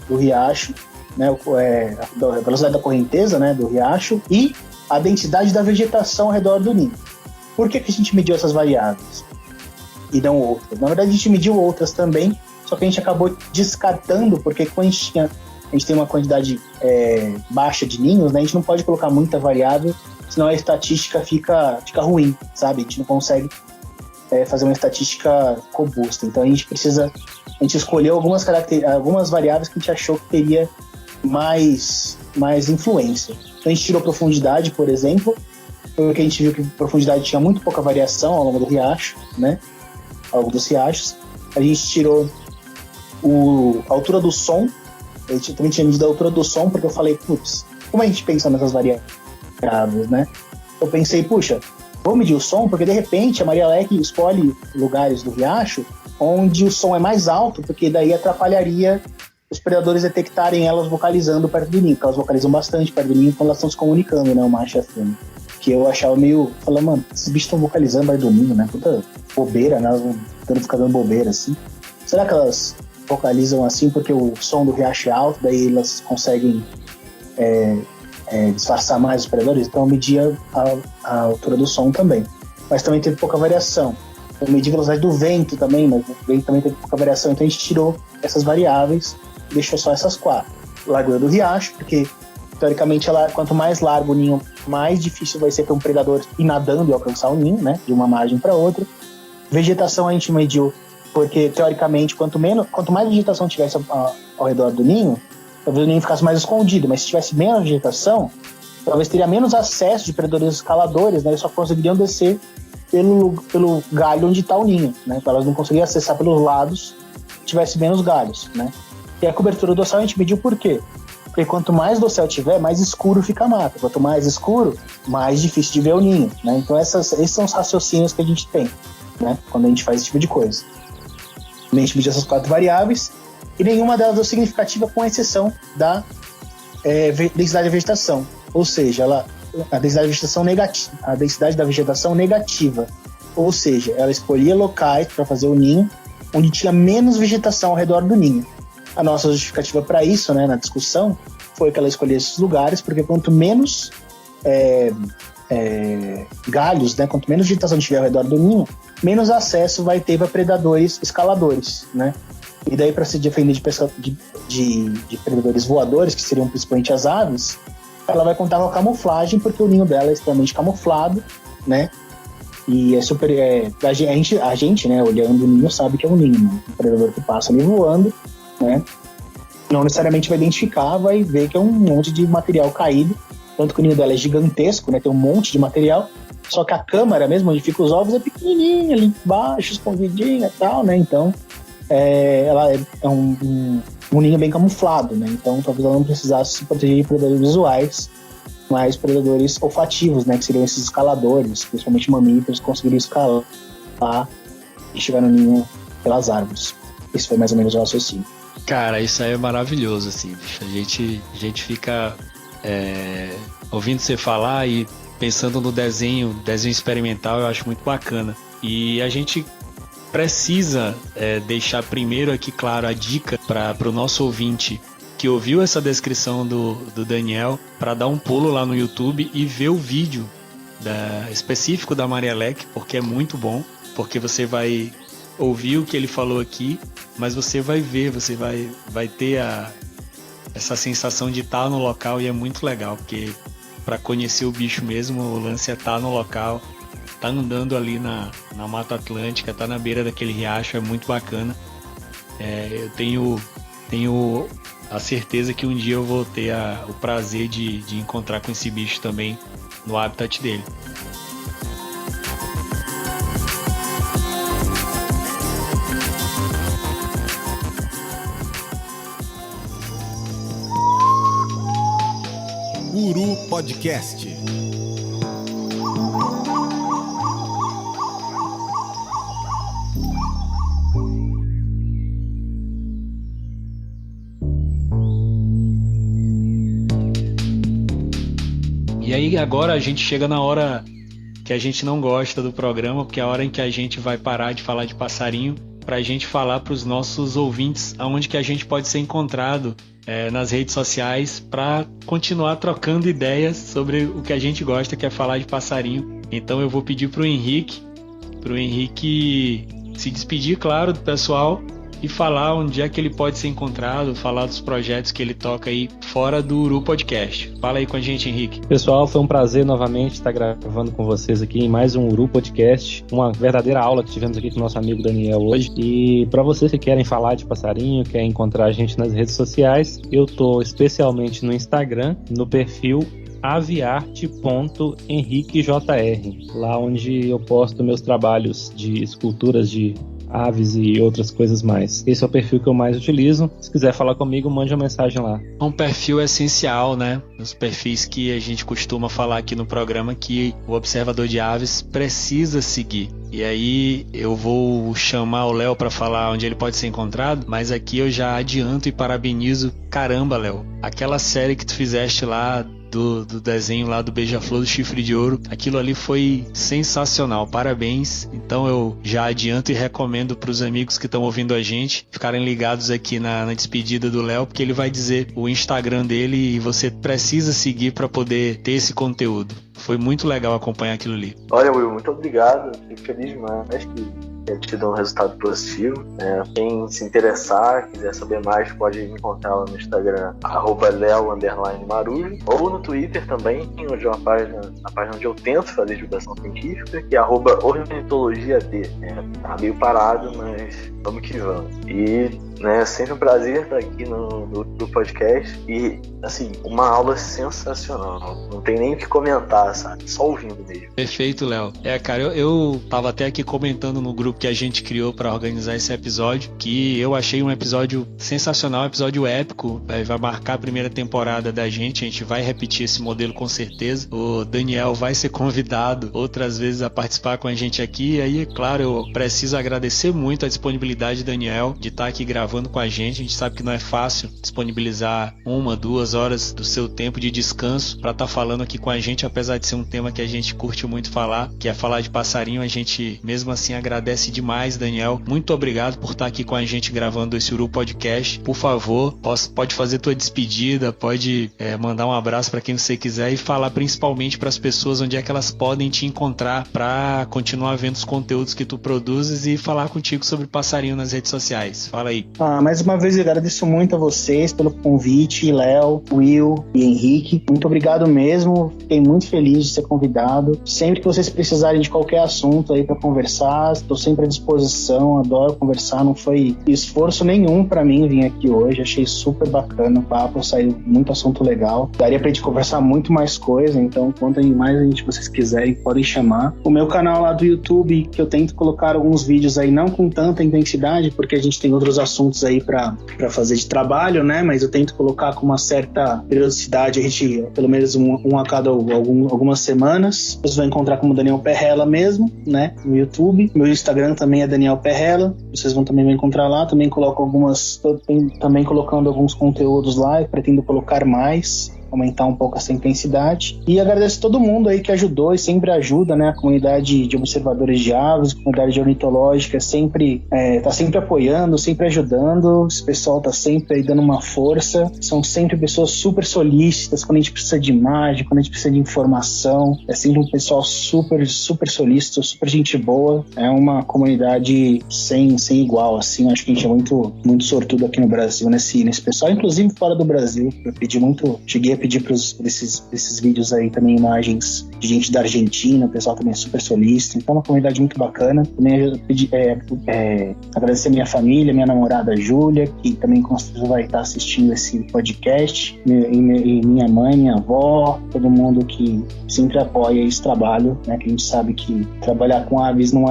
do riacho, né, a velocidade da correnteza, né, do riacho, e a densidade da vegetação ao redor do ninho. Por que a gente mediu essas variáveis e não outras? Na verdade, a gente mediu outras também, só que a gente acabou descartando, porque quando a gente tem uma quantidade baixa de ninhos, né, a gente não pode colocar muita variável, senão a estatística fica ruim, sabe? A gente não consegue fazer uma estatística robusta. Então a gente escolheu algumas variáveis que a gente achou que teria mais influência. Então a gente tirou profundidade, por exemplo, porque a gente viu que profundidade tinha muito pouca variação ao longo do riacho, né? Ao longo dos riachos. A gente tirou a altura do som. Eu também tinha medido a altura do som, porque eu falei, putz, como a gente pensa nessas variáveis, né? Eu pensei, puxa, vou medir o som, porque de repente a Maria Leque escolhe lugares do riacho onde o som é mais alto, porque daí atrapalharia os predadores detectarem elas vocalizando perto do ninho, porque elas vocalizam bastante perto do ninho quando elas estão se comunicando, né, o macho e a fêmea. Que eu achava meio... Falando, mano, esses bichos estão vocalizando perto do ninho, né? Puta bobeira, né? Elas vão ficar dando bobeira, assim. Será que elas vocalizam assim porque o som do riacho é alto, daí elas conseguem disfarçar mais os predadores? Então eu media a altura do som também. Mas também teve pouca variação. Eu medi a velocidade do vento também, mas o vento também teve pouca variação. Então a gente tirou essas variáveis e deixou só essas 4. Largura do riacho, porque teoricamente quanto mais largo o ninho, mais difícil vai ser para um predador ir nadando e alcançar o ninho, né? De uma margem para outra. Vegetação a gente mediu, porque teoricamente quanto mais vegetação tivesse ao redor do ninho, talvez o ninho ficasse mais escondido, mas se tivesse menos vegetação, talvez teria menos acesso de predadores escaladores, né? Eles só conseguiriam descer pelo galho onde está o ninho, né? Então elas não conseguiriam acessar pelos lados se tivesse menos galhos, né? E a cobertura do céu a gente mediu por quê? Porque quanto mais do céu tiver, mais escuro fica a mata. Quanto mais escuro, mais difícil de ver o ninho, né? Então esses são os raciocínios que a gente tem, né? Quando a gente faz esse tipo de coisa. A gente mediu essas 4 variáveis e nenhuma delas deu significativa, com exceção da densidade da vegetação. Ou seja, a densidade da vegetação negativa. Ou seja, ela escolhia locais para fazer o ninho onde tinha menos vegetação ao redor do ninho. A nossa justificativa para isso, né, na discussão, foi que ela escolhia esses lugares, porque quanto menos galhos, né, quanto menos vegetação tiver ao redor do ninho, menos acesso vai ter para predadores escaladores, né? E daí, para se defender de predadores voadores, que seriam principalmente as aves, ela vai contar com a camuflagem, porque o ninho dela é extremamente camuflado, né? E é super... a gente, né, olhando o ninho, sabe que é um ninho, né? Um predador que passa ali voando, né? Não necessariamente vai identificar, vai ver que é um monte de material caído, tanto que o ninho dela é gigantesco, né? Tem um monte de material, só que a câmara mesmo, onde ficam os ovos, é pequenininha, ali embaixo, escondidinha e tal, né? Então, ela é um ninho bem camuflado, né? Então, talvez ela não precisasse se proteger de predadores visuais, mas predadores olfativos, né? Que seriam esses escaladores, principalmente mamíferos, que conseguiriam escalar e chegar no ninho pelas árvores. Esse foi mais ou menos o raciocínio. Cara, isso aí é maravilhoso, assim, bicho. A gente fica ouvindo você falar e pensando no desenho experimental, eu acho muito bacana. E a gente precisa deixar primeiro aqui, claro, a dica para o nosso ouvinte que ouviu essa descrição do Daniel, para dar um pulo lá no YouTube e ver o vídeo específico da Marielec, porque é muito bom, porque você vai ouvir o que ele falou aqui, mas você vai ver, você vai ter essa sensação de estar no local, e é muito legal, porque para conhecer o bicho mesmo, o lance é estar no local, tá andando ali na Mata Atlântica, tá na beira daquele riacho, é muito bacana. Eu tenho a certeza que um dia eu vou ter o prazer de encontrar com esse bicho também no habitat dele. Uru Podcast. E aí agora a gente chega na hora que a gente não gosta do programa, porque é a hora em que a gente vai parar de falar de passarinho para a gente falar para os nossos ouvintes aonde que a gente pode ser encontrado nas redes sociais para continuar trocando ideias sobre o que a gente gosta, que é falar de passarinho. Então eu vou pedir pro Henrique se despedir, claro, do pessoal e falar onde é que ele pode ser encontrado, falar dos projetos que ele toca aí fora do Uru Podcast. Fala aí com a gente, Henrique. Pessoal, foi um prazer novamente estar gravando com vocês aqui em mais um Uru Podcast, uma verdadeira aula que tivemos aqui com o nosso amigo Daniel hoje. E para vocês que querem falar de passarinho, querem encontrar a gente nas redes sociais, eu tô especialmente no Instagram, no perfil aviarte.henriquejr, lá onde eu posto meus trabalhos de esculturas de aves e outras coisas mais. Esse é o perfil que eu mais utilizo. Se quiser falar comigo, mande uma mensagem lá. É um perfil essencial, né? Os perfis que a gente costuma falar aqui no programa que o observador de aves precisa seguir. E aí eu vou chamar o Léo para falar onde ele pode ser encontrado, mas aqui eu já adianto e parabenizo. Caramba, Léo, aquela série que tu fizeste lá do desenho lá do Beija-Flor do Chifre de Ouro, aquilo ali foi sensacional, parabéns. Então eu já adianto e recomendo para os amigos que estão ouvindo a gente ficarem ligados aqui na despedida do Léo, porque ele vai dizer o Instagram dele e você precisa seguir para poder ter esse conteúdo. Foi muito legal acompanhar aquilo ali. Olha, Will, muito obrigado, fico feliz demais que tenha tido um resultado positivo. Quem se interessar, quiser saber mais, pode me encontrar lá no Instagram, @leo_marujo, ou no Twitter também, onde é a página onde eu tento fazer divulgação científica, que é @ornitologiad. Tá meio parado, mas vamos que vamos. E é sempre um prazer estar aqui no podcast e, assim, uma aula sensacional. Não tem nem o que comentar, sabe? Só ouvindo mesmo. Perfeito, Léo. Cara, eu tava até aqui comentando no grupo que a gente criou para organizar esse episódio, que eu achei um episódio sensacional, um episódio épico, vai marcar a primeira temporada da gente, a gente vai repetir esse modelo com certeza. O Daniel vai ser convidado outras vezes a participar com a gente aqui, e aí, é claro, eu preciso agradecer muito a disponibilidade do Daniel de estar aqui gravando com a gente sabe que não é fácil disponibilizar 1-2 horas do seu tempo de descanso para estar falando aqui com a gente, apesar de ser um tema que a gente curte muito falar, que é falar de passarinho. A gente mesmo assim agradece demais, Daniel. Muito obrigado por estar aqui com a gente gravando esse Uru Podcast. Por favor, pode fazer tua despedida, pode mandar um abraço para quem você quiser e falar principalmente para as pessoas onde é que elas podem te encontrar para continuar vendo os conteúdos que tu produzes e falar contigo sobre passarinho nas redes sociais. Fala aí. Mais uma vez eu agradeço muito a vocês pelo convite, Léo, Will e Henrique. Muito obrigado mesmo, fiquei muito feliz de ser convidado. Sempre que vocês precisarem de qualquer assunto aí para conversar, estou sempre à disposição, adoro conversar, não foi esforço nenhum para mim vir aqui hoje, achei super bacana o papo, saiu muito assunto legal. Daria pra gente conversar muito mais coisa, então contem mais a gente, vocês quiserem, podem chamar. O meu canal lá do YouTube, que eu tento colocar alguns vídeos aí, não com tanta intensidade, porque a gente tem outros assuntos aí pra fazer de trabalho, né? Mas eu tento colocar com uma certa periodicidade, a gente, pelo menos um a cada algumas semanas. Vocês vão encontrar como Daniel Perrella mesmo, né? No YouTube. Meu Instagram também é Daniel Perrella. Vocês também encontrar lá. Também coloco também colocando alguns conteúdos lá e pretendo colocar mais, aumentar um pouco essa intensidade. E agradeço todo mundo aí que ajudou e sempre ajuda, né? A comunidade de observadores de aves, a comunidade ornitológica tá sempre apoiando, sempre ajudando. Esse pessoal tá sempre aí dando uma força. São sempre pessoas super solícitas quando a gente precisa de imagem, quando a gente precisa de informação. É sempre um pessoal super, super solícito, super gente boa. É uma comunidade sem igual, assim. Acho que a gente é muito, muito sortudo aqui no Brasil nesse pessoal, inclusive fora do Brasil. Cheguei a pedir para esses vídeos aí também imagens de gente da Argentina, o pessoal também é super solícito, então é uma comunidade muito bacana. Também agradecer a minha família, minha namorada Júlia, que também com certeza vai estar assistindo esse podcast, e minha mãe, minha avó, todo mundo que sempre apoia esse trabalho, né, que a gente sabe que trabalhar com aves não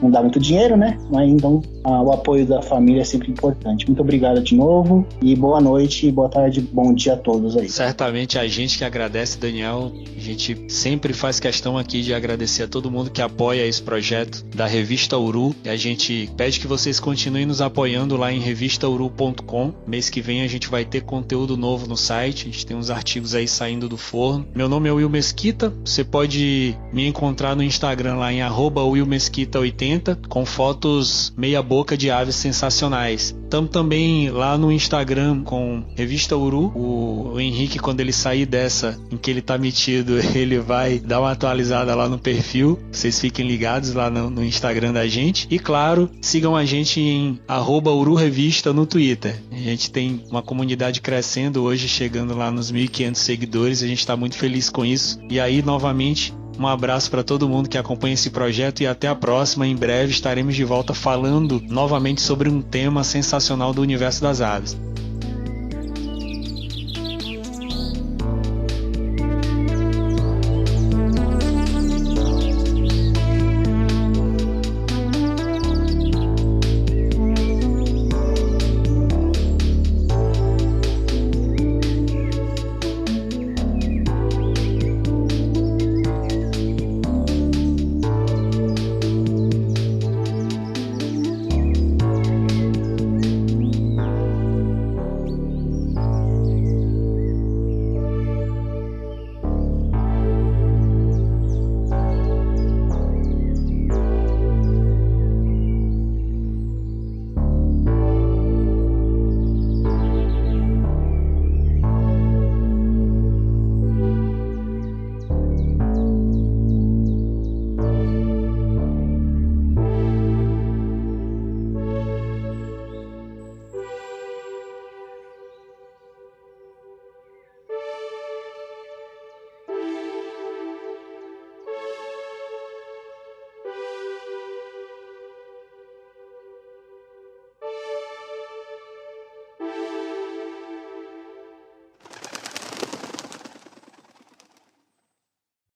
dá muito dinheiro, né, mas então o apoio da família é sempre importante. Muito obrigado de novo e boa noite, boa tarde, bom dia a todos aí. Certamente a gente que agradece, Daniel. A gente sempre faz questão aqui de agradecer a todo mundo que apoia esse projeto da Revista Uru. E a gente pede que vocês continuem nos apoiando lá em revistauru.com. Mês que vem a gente vai ter conteúdo novo no site. A gente tem uns artigos aí saindo do forno. Meu nome é Will Mesquita. Você pode me encontrar no Instagram lá em @willmesquita80 com fotos meia boca de aves sensacionais. Estamos também lá no Instagram com Revista Uru. O Henrique, quando ele sair dessa em que ele tá metido, ele vai dar uma atualizada lá no perfil. Vocês fiquem ligados lá no Instagram da gente. E claro, sigam a gente em @ururevista no Twitter. A gente tem uma comunidade crescendo hoje, chegando lá nos 1.500 seguidores. A gente está muito feliz com isso. E aí, novamente, um abraço para todo mundo que acompanha esse projeto e até a próxima. Em breve estaremos de volta falando novamente sobre um tema sensacional do universo das aves.